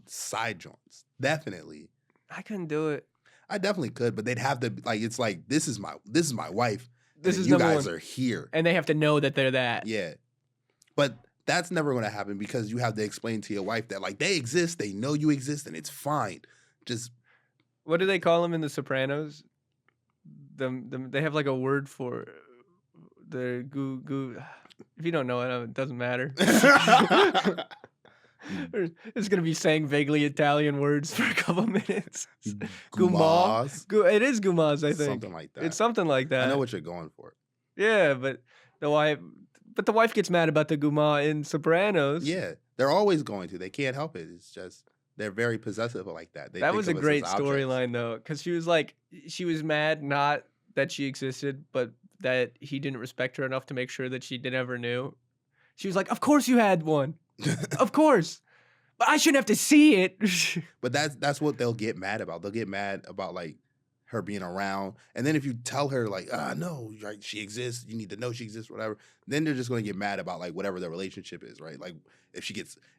side joints. Definitely. I couldn't do it. I definitely could, but they'd have to like it's like this is my wife. This is you guys one. are here. And they have to know that they're that. Yeah. But that's never going to happen because you have to explain to your wife that like they exist, they know you exist, and it's fine. Just what do they call them in The Sopranos? They have like a word for the goo. If you don't know it doesn't matter. It's gonna be saying vaguely Italian words for a couple minutes. Gumas. It is gumas, I think. Something like that. It's something like that. I know what you're going for. Yeah, but the wife gets mad about the guma in Sopranos. Yeah, they're always going to. They can't help it. It's just they're very possessive like that. That was a great storyline though, because she was mad not that she existed, but that he didn't respect her enough to make sure that she never knew. She was like, "Of course you had one, of course, but I shouldn't have to see it." But that's what they'll get mad about. They'll get mad about like her being around, and then if you tell her like, no, right, she exists, you need to know she exists, whatever, then they're just gonna get mad about like whatever their relationship is, right? Like if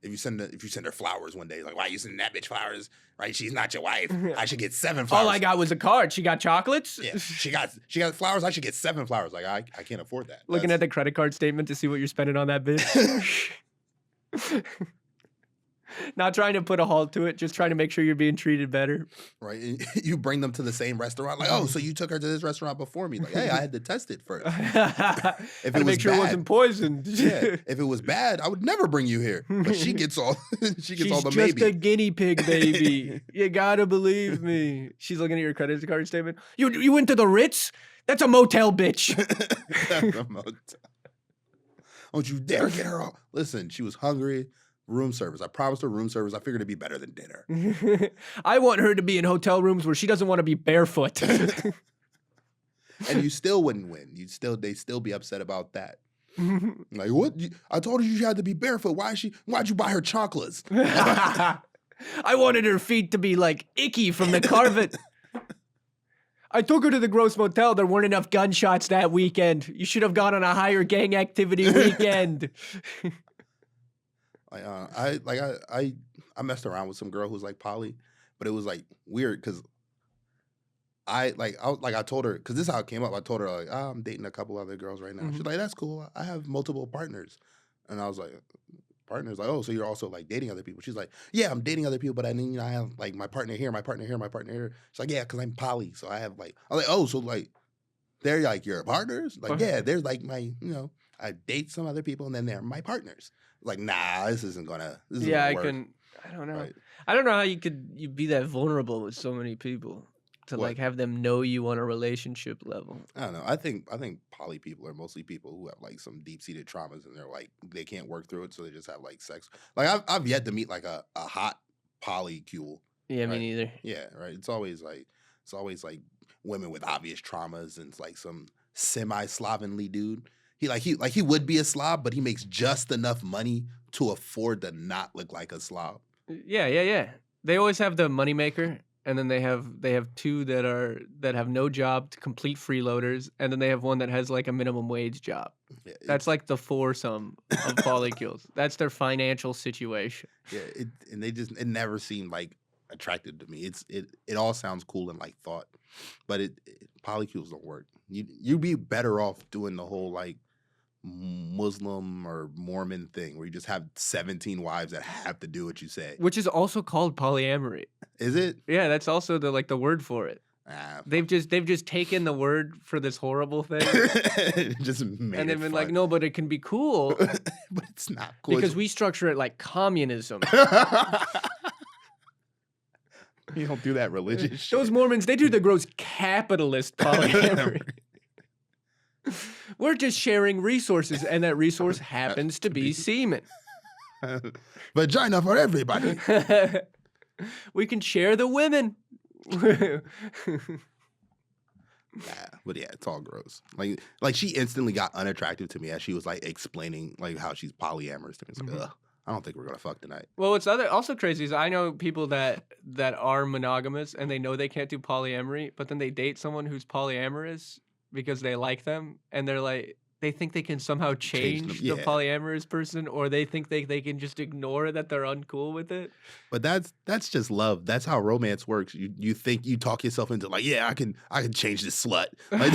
you send her flowers one day, like why are you sending that bitch flowers? Right? She's not your wife. I should get 7 flowers. All I got was a card. She got chocolates. Yeah, she got flowers. I should get 7 flowers. Like I can't afford that. Looking at the credit card statement to see what you're spending on that bitch. Not trying to put a halt to it, just trying to make sure you're being treated better. Right. And you bring them to the same restaurant. Like, oh, so you took her to this restaurant before me. Like, hey, I had to test it first. If it was make sure it wasn't poisoned. Yeah. If it was bad, I would never bring you here. But she gets all all the She's maybe. She's just a guinea pig, baby. You gotta believe me. She's looking at your credit card statement. You went to the Ritz? That's a motel, bitch. That's a motel. Don't you dare get her off. Listen, she was hungry. Room service. I promised her room service. I figured it'd be better than dinner. I want her to be in hotel rooms where she doesn't want to be barefoot. And you still wouldn't win. They'd still be upset about that. Like, what? I told her you had to be barefoot. Why'd you buy her chocolates? I wanted her feet to be like icky from the carpet. I took her to the Gross Motel. There weren't enough gunshots that weekend. You should have gone on a higher gang activity weekend. I messed around with some girl who's like poly, but it was like weird because I told her, because this is how it came up. I told her like, I'm dating a couple other girls right now. Mm-hmm. She's like, that's cool. I have multiple partners, and I was like, partners? Like, oh, so you're also like dating other people? She's like, yeah, I'm dating other people, but I have like my partner here, my partner here, my partner here. She's like, yeah, because I'm poly, so I have like. I was like, oh, so like they're like your partners? Like, yeah, they're like my, I date some other people and then they're my partners. Like, nah, this isn't gonna. This isn't gonna work. I don't know. Right. I don't know how you be that vulnerable with so many people to like have them know you on a relationship level. I don't know. I think poly people are mostly people who have like some deep seated traumas and they're like they can't work through it, so they just have like sex. Like I've yet to meet like a hot polycule. Yeah, right? Me neither. Yeah, right. It's always like women with obvious traumas and it's like some semi-slovenly dude. He would be a slob, but he makes just enough money to afford to not look like a slob. Yeah. They always have the moneymaker and then they have two that have no job, complete freeloaders, and then they have one that has like a minimum wage job. Yeah, That's like the foursome of polycules. That's their financial situation. yeah. And it never seemed like attractive to me. It all sounds cool and like thought, but polycules don't work. You'd be better off doing the whole like Muslim or Mormon thing where you just have 17 wives that have to do what you say. Which is also called polyamory. Is it? Yeah, that's also the word for it. They've just taken the word for this horrible thing just made and they've it been fun. like, no, but it can be cool But it's not cool. because we structure it like communism. You don't do that religious shit. Those Mormons, they do the gross capitalist polyamory. We're just sharing resources, and that resource happens to be semen. Vagina for everybody. We can share the women. But yeah, it's all gross. Like she instantly got unattractive to me as she was like explaining like how she's polyamorous to me. It's like, ugh, I don't think we're gonna fuck tonight. Well, what's also crazy is I know people that are monogamous and they know they can't do polyamory, but then they date someone who's polyamorous because they like them, and they're like, they think they can somehow change the polyamorous person, or they think they can just ignore that they're uncool with it. But that's just love. That's how romance works. You think you talk yourself into like, yeah, I can change this slut. Like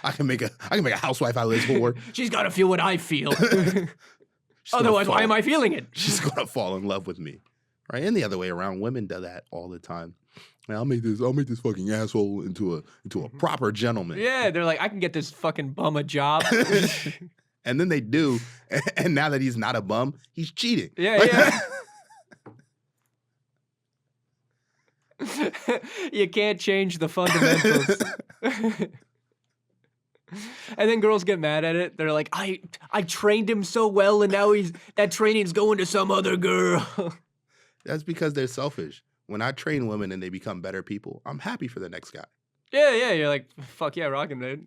I can make a housewife out of this whore. She's got to feel what I feel. Otherwise, why am I feeling it? She's gonna fall in love with me, right? And the other way around, women do that all the time. Man, I'll make this fucking asshole into a proper gentleman. Yeah, they're like, I can get this fucking bum a job. And then they do, and now that he's not a bum, he's cheating. Yeah, yeah. You can't change the fundamentals. And then girls get mad at it. They're like, I trained him so well, and now that training's going to some other girl. That's because they're selfish. When I train women and they become better people, I'm happy for the next guy. Yeah. You're like, fuck yeah, rockin', dude.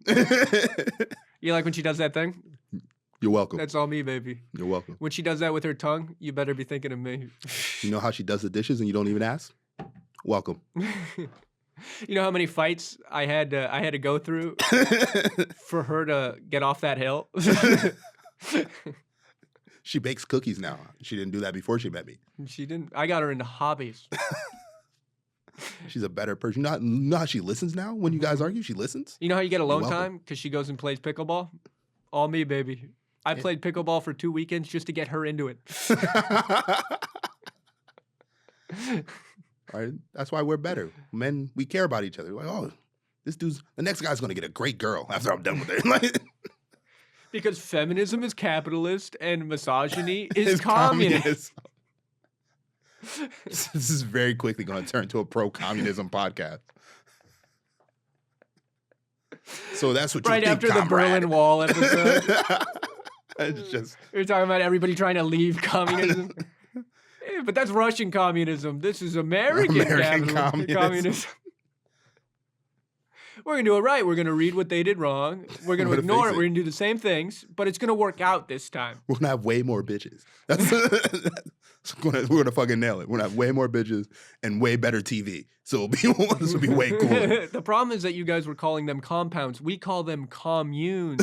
You like when she does that thing? You're welcome. That's all me, baby. You're welcome. When she does that with her tongue, you better be thinking of me. You know how she does the dishes and you don't even ask? Welcome. You know how many fights I had to go through for her to get off that hill? She bakes cookies now. She didn't do that before she met me. She didn't. I got her into hobbies. She's a better person. You know how she listens now when you guys argue? She listens. You know how you get alone time? Because she goes and plays pickleball? All me, baby. I played pickleball for 2 weekends just to get her into it. All right? That's why we're better. Men, we care about each other. Like, oh, the next guy's going to get a great girl after I'm done with it. Because feminism is capitalist and misogyny is communist. This is very quickly going to turn to a pro-communism podcast. So that's what you think, after comrade. the Berlin Wall episode. It's just... We're talking about everybody trying to leave communism. Yeah, but that's Russian communism. This is American communism. We're going to do it right. We're going to read what they did wrong. We're going to ignore it. We're going to do the same things, but it's going to work out this time. We're going to have way more bitches. We're going to fucking nail it. We're going to have way more bitches and way better TV. So this will be way cooler. The problem is that you guys were calling them compounds. We call them communes.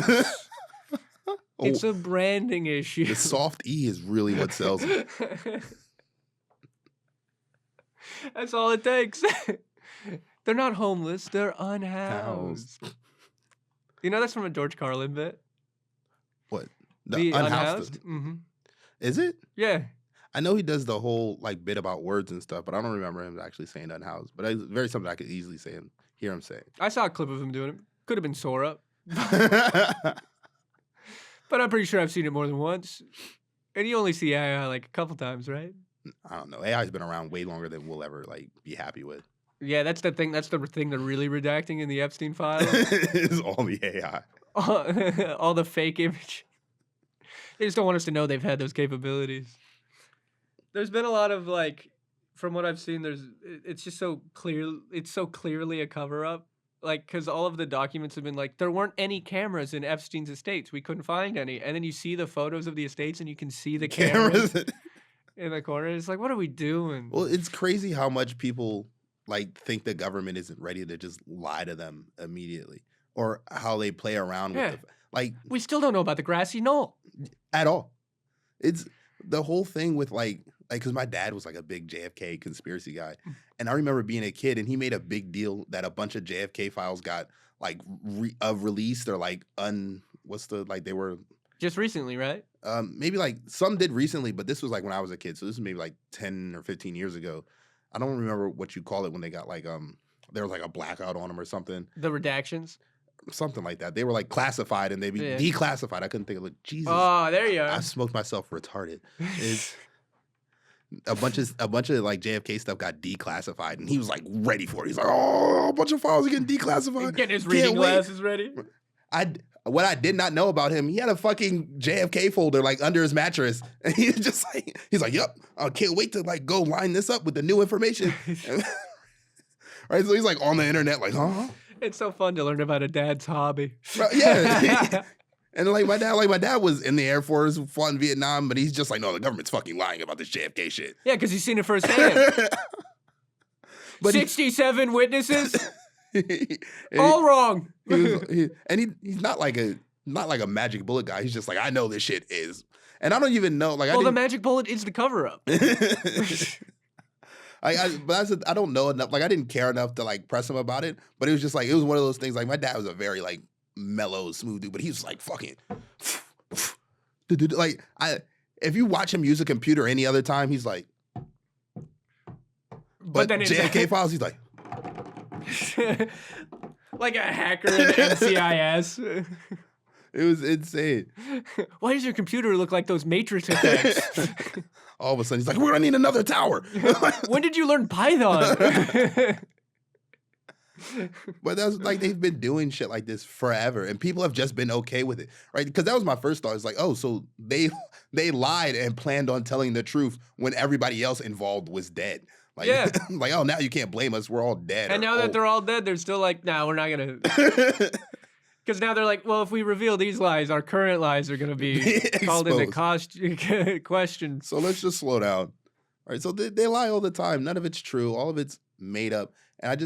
It's a branding issue. The soft E is really what sells it. That's all it takes. They're not homeless. They're unhoused. You know that's from a George Carlin bit? What? The unhoused? Mm-hmm. Is it? Yeah. I know he does the whole like bit about words and stuff, but I don't remember him actually saying unhoused. But it's very something I could easily hear him say. I saw a clip of him doing it. Could have been Sora. But I'm pretty sure I've seen it more than once. And you only see AI like a couple times, right? I don't know. AI's been around way longer than we'll ever like be happy with. Yeah, that's the thing. That's the thing they're really redacting in the Epstein files. It's all the AI. All the fake image. They just don't want us to know they've had those capabilities. There's been a lot of like, from what I've seen, it's just so clear. It's so clearly a cover up. Like, because all of the documents have been like, there weren't any cameras in Epstein's estates. We couldn't find any. And then you see the photos of the estates and you can see the cameras. in the corner. It's like, what are we doing? Well, it's crazy how much people like think the government isn't ready to just lie to them immediately, or how they play around with like. We still don't know about the grassy knoll at all. It's the whole thing with like because my dad was like a big JFK conspiracy guy, and I remember being a kid, and he made a big deal that a bunch of JFK files got like released or like they were just recently, right? Maybe like some did recently, but this was like when I was a kid, so this was maybe like 10 or 15 years ago. I don't remember what you call it when they got like there was like a blackout on them or something. The redactions. Something like that. They were like classified and they'd be declassified. I couldn't think of it. Jesus. Oh, there you are. I smoked myself retarded. It's a bunch of like JFK stuff got declassified, and he was like ready for it. He's like, oh, a bunch of files are getting declassified. Getting his reading glasses ready. What I did not know about him, he had a fucking JFK folder like under his mattress, and he's just like, yep, I can't wait to like go line this up with the new information. Right, so he's like on the internet, like, huh? It's so fun to learn about a dad's hobby. Yeah. And like my dad was in the Air Force, fought in Vietnam, but he's just like, no, the government's fucking lying about this JFK shit. Yeah, because he's seen it firsthand. But 67 witnesses, all wrong. He's not like a magic bullet guy. He's just like, I know this shit is, and I don't even know. Like, the magic bullet is the cover up. I don't know enough. Like, I didn't care enough to like press him about it. But it was just like, it was one of those things. Like, my dad was a very like mellow, smooth dude, but he was like fucking like if you watch him use a computer any other time, he's like, but then JFK files, he's like like a hacker in NCIS. It was insane. Why does your computer look like those Matrix effects? All of a sudden, he's like, we're gonna need another tower. When did you learn Python? But that's like, they've been doing shit like this forever, and people have just been okay with it, right? Because that was my first thought. It's like, oh, so they lied and planned on telling the truth when everybody else involved was dead. Like, yeah. Like, oh, now you can't blame us. We're all dead. And now that they're all dead, they're still like, nah, we're not gonna. Because now they're like, well, if we reveal these lies, our current lies are gonna be called into question. So let's just slow down. All right. So they lie all the time. None of it's true. All of it's made up. And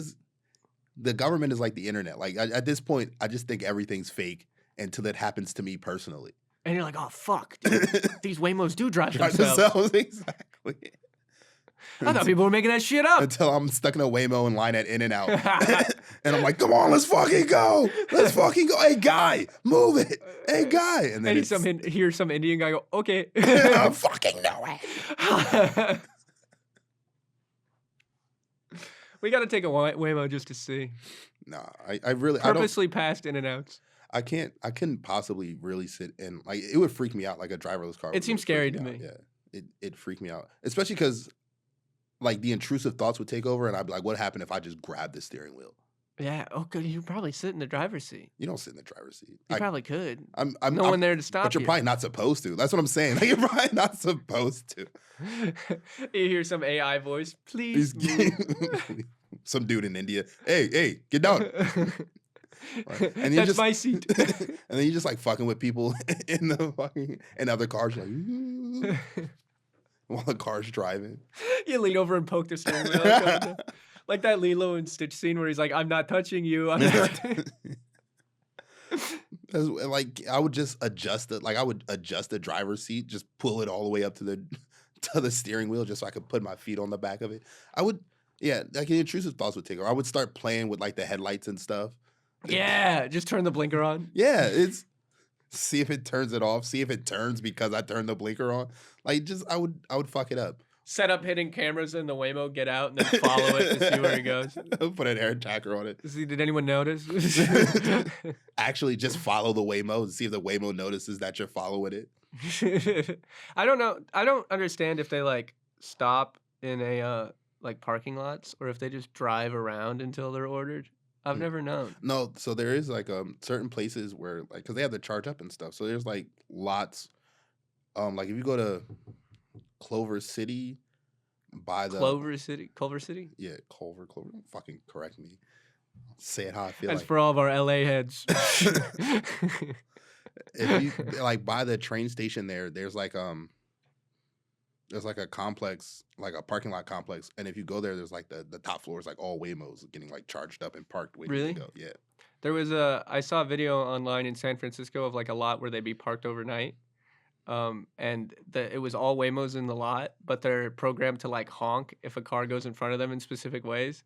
the government is like the internet. Like, at this point, I just think everything's fake until it happens to me personally. And you're like, oh, fuck, dude. These Waymos do drive themselves. Exactly. I thought people were making that shit up. Until I'm stuck in a Waymo in line at In-N-Out. And I'm like, come on, let's fucking go. Let's fucking go. Hey, guy, move it. Hey, guy. And then hear some Indian guy go, okay. I fucking know it. We got to take a Waymo just to see. Nah, I really purposely passed In-N-Outs. I couldn't possibly really sit in, like, it would freak me out, like a driverless car. It seems scary to me. Yeah, it freaked me out, especially because like the intrusive thoughts would take over, and I'd be like, what happened if I just grabbed the steering wheel? Yeah. Oh, good. You probably sit in the driver's seat. You don't sit in the driver's seat. You probably could. I'm no one there to stop you. But you're probably not supposed to. That's what I'm saying. Like, you're probably not supposed to. You hear some AI voice, please move. Some dude in India. Hey, get down. Right. And that's my seat. And then you're just like fucking with people in other cars. Like, while the car's driving. You lean over and poke the steering wheel. Like that Lilo and Stitch scene where he's like, I'm not touching you. Like, I would just adjust it. Like, I would adjust the driver's seat, just pull it all the way up to the steering wheel just so I could put my feet on the back of it. Like the intrusive thoughts would take over. I would start playing with like the headlights and stuff. Yeah, just turn the blinker on. Yeah, see if it turns it off. See if it turns because I turned the blinker on. Like, I would fuck it up. Set up hidden cameras in the Waymo, get out, and then follow it to see where it goes. Put an air tracker on it. Did anyone notice? Actually, just follow the Waymo and see if the Waymo notices that you're following it. I don't know. I don't understand if they like stop in a like parking lots or if they just drive around until they're ordered. I've never known. No, so there is like certain places where like, because they have to charge up and stuff. So there's like lots. Like if you go to Clover City, Culver City. Yeah, Culver. Don't fucking correct me. Say it how I feel. That's like. For all of our LA heads. If you like by the train station there's like There's like a complex, like a parking lot complex, and if you go there, there's like the top floor is like all Waymos getting like charged up and parked waiting Really? to go. Yeah. There was I saw a video online in San Francisco of like a lot where they'd be parked overnight. And it was all Waymos in the lot, but they're programmed to like honk if a car goes in front of them in specific ways.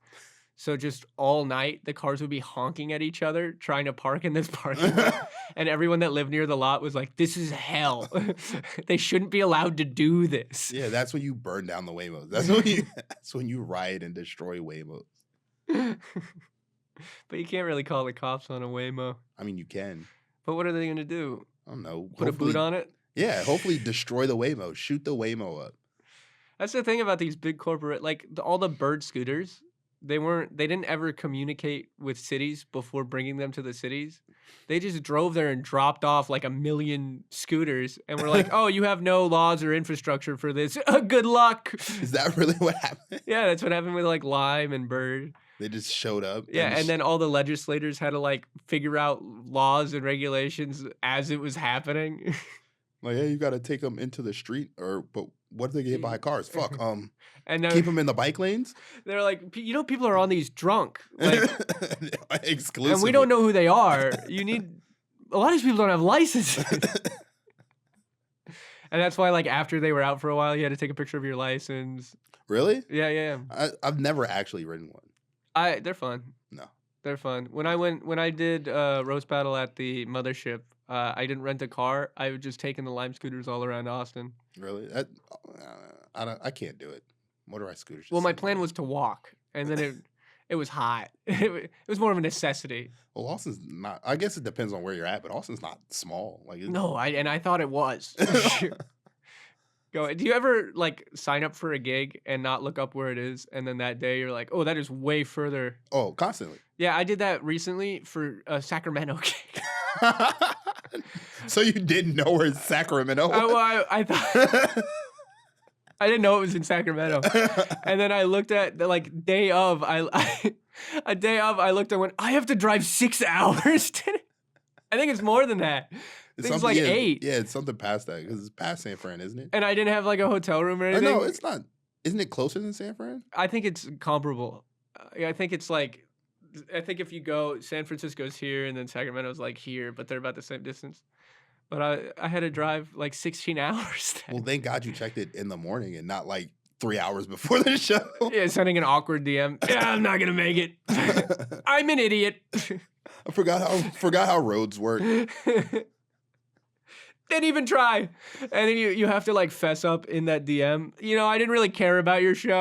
So just all night, the cars would be honking at each other, trying to park in this parking lot. And everyone that lived near the lot was like, this is hell. They shouldn't be allowed to do this. Yeah, that's when you burn down the Waymos. That's when you riot and destroy Waymos. But you can't really call the cops on a Waymo. I mean, you can. But what are they going to do? I don't know. Put a boot on it? Yeah, hopefully destroy the Waymo. Shoot the Waymo up. That's the thing about these big corporate, like all the bird scooters. They didn't ever communicate with cities before bringing them to the cities. They just drove there and dropped off like 1 million scooters and were like, oh, you have no laws or infrastructure for this. Good luck. Is that really what happened? Yeah, that's what happened with like Lime and Bird. They just showed up. Yeah, and then all the legislators had to like figure out laws and regulations as it was happening. Like, hey, you got to take them into the street, but what if they get hit by cars? Fuck. And keep them in the bike lanes. They're like, people are on these drunk, like, exclusively, and we don't know who they are. A lot of these people don't have licenses, and that's why, like, after they were out for a while, you had to take a picture of your license. Really? Yeah. I've never actually ridden one. They're fun. No, they're fun. When I did roast battle at the mothership, I didn't rent a car. I was just taking the Lime scooters all around Austin. Really? I can't do it. Motorized scooters. Well, my plan was to walk, and then it was hot. It was more of a necessity. Well, Austin's not. I guess it depends on where you're at, but Austin's not small. Like no, I thought it was. Go. Do you ever like sign up for a gig and not look up where it is, and then that day you're like, oh, that is way further? Oh, constantly. Yeah, I did that recently for a Sacramento gig. So you didn't know where Sacramento was? Well, I thought. I didn't know it was in Sacramento. And then I looked at the day of, a day of, I looked and went, I have to drive 6 hours today. I think it's more than that. I think it's like 8. Yeah, it's something past that because it's past San Fran, isn't it? And I didn't have like a hotel room or anything. No, it's not. Isn't it closer than San Fran? I think it's comparable. I think it's like, I think if you go, San Francisco's here and then Sacramento's like here, but they're about the same distance. But I had to drive like 16 hours. Well, thank God you checked it in the morning and not like 3 hours before the show. Yeah, sending an awkward DM. Yeah, I'm not gonna make it. I'm an idiot. I forgot how roads work. Didn't even try. And then you have to like fess up in that DM. You know, I didn't really care about your show.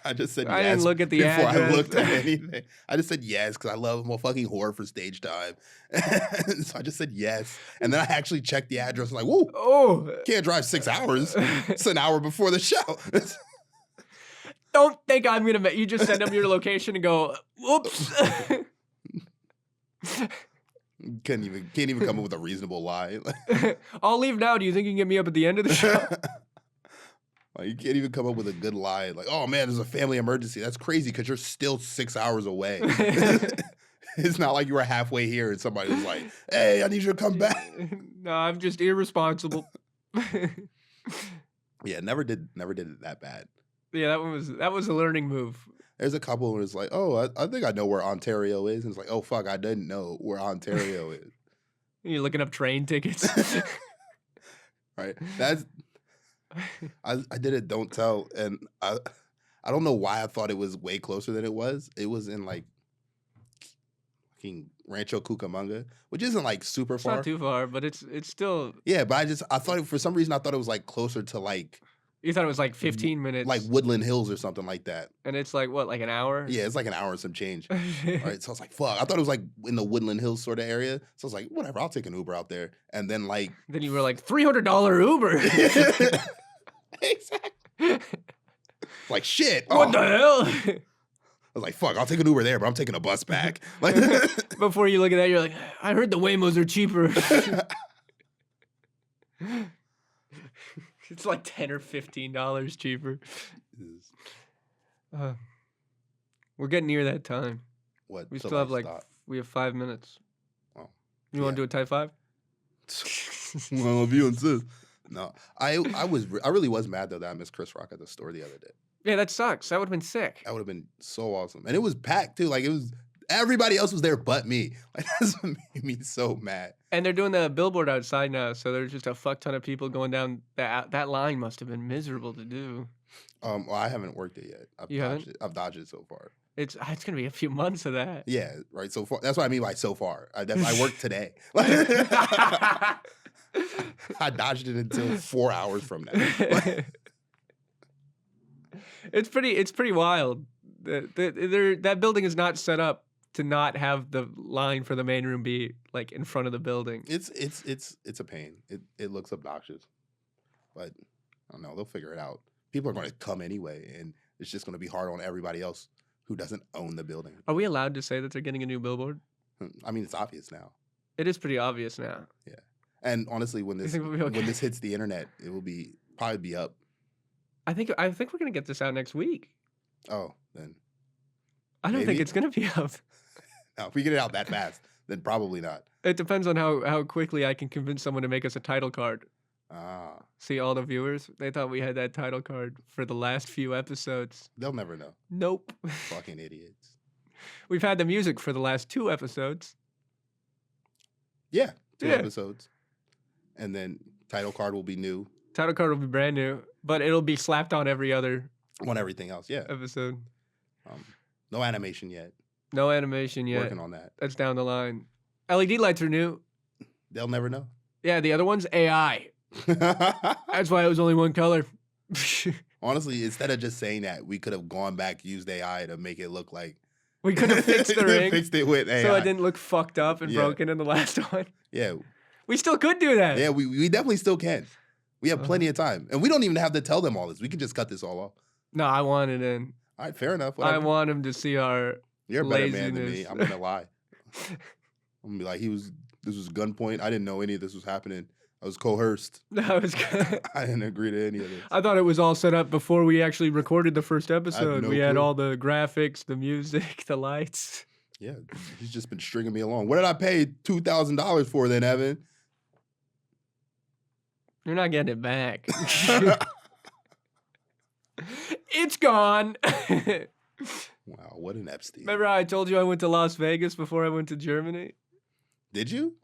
I just said yes. I didn't look at the before address. I looked at anything. I just said yes because I love my fucking whore for stage time. So I just said yes. And then I actually checked the address. I'm like, whoa, can't drive 6 hours. It's an hour before the show. Don't think I'm going to you just send them your location and go, whoops. Can't even come up with a reasonable lie. I'll leave now. Do you think you can get me up at the end of the show? Like, you can't even come up with a good lie. Like, oh man, there's a family emergency. That's crazy because you're still 6 hours away. It's not like you were halfway here and somebody was like, hey, I need you to come back. No, I'm just irresponsible. Yeah, never did it that bad. Yeah, that was a learning move. There's a couple where it's like, oh, I think I know where Ontario is. And it's like, oh, fuck, I didn't know where Ontario is. You're looking up train tickets. Right. I did it, don't tell. And I don't know why I thought it was way closer than it was. It was in like fucking Rancho Cucamonga, which isn't like super far. It's not too far, but it's still. Yeah, but I thought for some reason I thought it was like closer to like. You thought it was like 15 minutes. Like Woodland Hills or something like that. And it's like, what, like an hour? Yeah, it's like an hour and some change. Right? So I was like, fuck. I thought it was like in the Woodland Hills sort of area. So I was like, whatever, I'll take an Uber out there. And then like... Then you were like, $300 Uber. Exactly. Like, shit. What the hell? I was like, fuck, I'll take an Uber there, but I'm taking a bus back. Like, before you look at that, you're like, I heard the Waymos are cheaper. It's like $10 or $15 cheaper. We're getting near that time. What? We still have we have 5 minutes. Oh, you want to do a type 5? Well, if you insist. No, I really was mad though that I missed Chris Rock at the store the other day. Yeah, that sucks. That would have been sick. That would have been so awesome, and it was packed too. Like it was everybody else was there but me. Like that's what made me so mad. And they're doing the billboard outside now, so there's just a fuck ton of people going down. That line must have been miserable to do. Well, I haven't worked it yet. I've dodged it so far. It's gonna be a few months of that. Yeah, right. So far, that's what I mean by so far. I worked today. I dodged it until 4 hours from now. It's pretty wild. That building is not set up to not have the line for the main room be like in front of the building. It's a pain. It looks obnoxious, but I don't know. They'll figure it out. People are going to come anyway, and it's just going to be hard on everybody else who doesn't own the building. Are we allowed to say that they're getting a new billboard? I mean, it's obvious now. It is pretty obvious now. Yeah, and honestly, when this when this hits the internet, it will probably be up. I think we're gonna get this out next week. Oh, then I don't think it's gonna be up. No, if we get it out that fast, then probably not. It depends on how quickly I can convince someone to make us a title card. Ah. See, all the viewers, they thought we had that title card for the last few episodes. They'll never know. Nope. Fucking idiots. We've had the music for the last 2 episodes. Yeah, 2 episodes. And then title card will be new. Title card will be brand new, but it'll be slapped on every other on everything else, yeah. Episode. No animation yet. No animation yet. Working on that. That's down the line. LED lights are new. They'll never know. Yeah, the other one's AI. That's why it was only one color. Honestly, instead of just saying that, we could have gone back, used AI to make it look like we could have fixed the ring. Fixed it with AI. So it didn't look fucked up and broken in the last one. Yeah. We still could do that. Yeah, we definitely still can. We have plenty of time. And we don't even have to tell them all this. We can just cut this all off. No, I want it in. All right, fair enough. Whatever. I want them to see our You're a better laziness. man than me. I'm going to lie. I'm going to be like, this was gunpoint. I didn't know any of this was happening. I was coerced. I was. I didn't agree to any of this. I thought it was all set up before we actually recorded the first episode. We had clue. all the graphics, the music, the lights. Yeah, he's just been stringing me along. What did I pay $2,000 for then, Evan? You're not getting it back. It's gone. Wow, what an Epstein. Remember how I told you I went to Las Vegas before I went to Germany? Did you?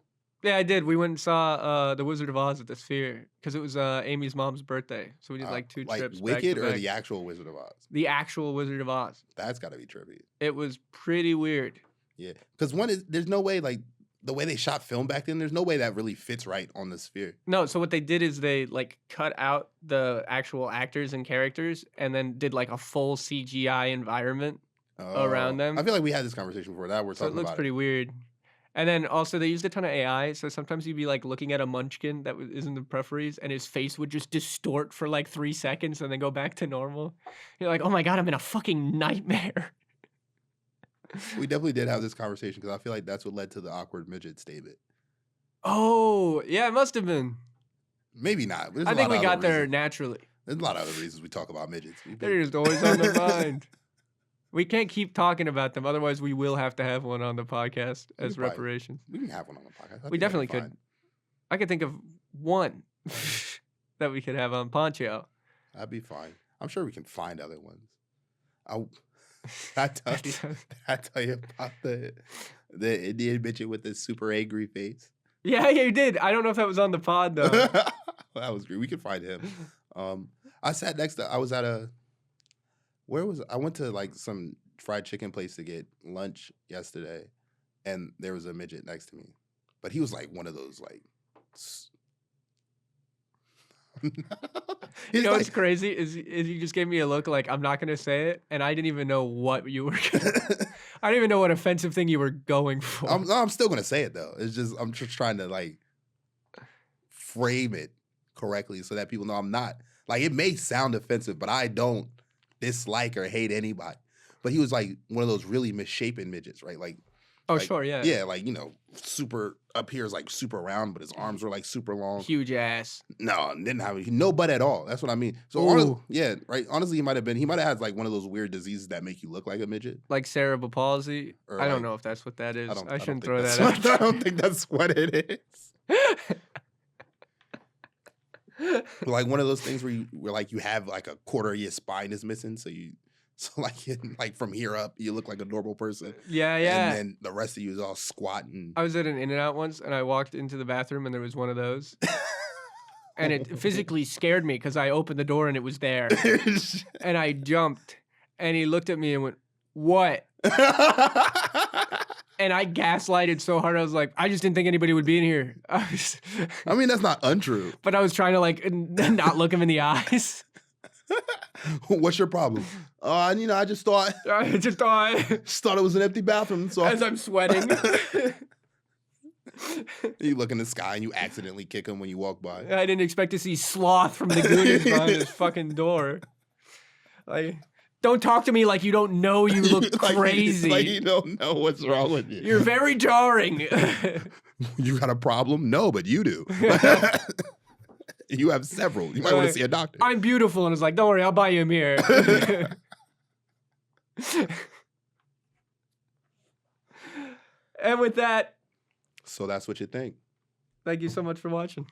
Yeah, I did. We went and saw The Wizard of Oz at the Sphere because it was Amy's mom's birthday. So we did like 2 trips. Like Wicked or the actual Wizard of Oz? The actual Wizard of Oz. That's got to be trippy. It was pretty weird. Yeah, because there's no way, like, the way they shot film back then, there's no way that really fits right on the Sphere. No, so what they did is they, like, cut out the actual actors and characters and then did, like, a full CGI environment around them. I feel like we had this conversation before that. We're talking about it. So it looks pretty weird. And then also they used a ton of AI, so sometimes you'd be like looking at a munchkin that is in the peripheries and his face would just distort for like 3 seconds and then go back to normal. You're like, oh my God, I'm in a fucking nightmare. We definitely did have this conversation because I feel like that's what led to the awkward midget statement. Oh, yeah, it must have been. Maybe not. I think we got there naturally. There's a lot of other reasons we talk about midgets. They're just always on the mind. We can't keep talking about them, otherwise we will have to have one on the podcast as reparations. We can have one on the podcast. We definitely could. I could think of one that we could have on Poncho. That'd be fine. I'm sure we can find other ones. I tell you about the Indian midget with the super angry face. Yeah, you did. I don't know if that was on the pod though. That was great. We could find him. I sat next to. I was at a. Where was I went to like some fried chicken place to get lunch yesterday, and there was a midget next to me, but he was like one of those like. You know what's crazy is you just gave me a look like I'm not gonna say it, and I didn't even know what you were. I didn't even know what offensive thing you were going for. I'm still gonna say it though. It's just I'm just trying to like frame it correctly so that people know I'm not like it may sound offensive, but I don't dislike or hate anybody. But he was like one of those really misshapen midgets, right? Like, sure, yeah. Yeah, like, you know, super up here is like super round, but his arms were like super long. Huge ass. No, didn't have no butt at all. That's what I mean. So honestly, yeah, right. Honestly, he might have had like one of those weird diseases that make you look like a midget. Like cerebral palsy. Or I don't know if that's what that is. I shouldn't throw that out. I don't think that's what it is. Like one of those things where like you have like a quarter of your spine is missing, so like from here up you look like a normal person, Yeah, and yeah. then the rest of you is all squatting. I was at an In-N-Out once, and I walked into the bathroom, and there was one of those. And it physically scared me because I opened the door, and it was there. And I jumped, and he looked at me and went, "What?" And I gaslighted so hard, I was like, I just didn't think anybody would be in here. I mean, that's not untrue. But I was trying to like not look him in the eyes. What's your problem? I just thought it was an empty bathroom. So as I'm sweating. You look in the sky and you accidentally kick him when you walk by. I didn't expect to see Sloth from the Goonies behind his fucking door. Like, don't talk to me like you don't know you look crazy. Like you don't know what's wrong with you. You're very jarring. You got a problem? No, but you do. You have several. You might want to see a doctor. I'm beautiful. And it's like, don't worry, I'll buy you a mirror. And with that. So that's what you think. Thank you so much for watching.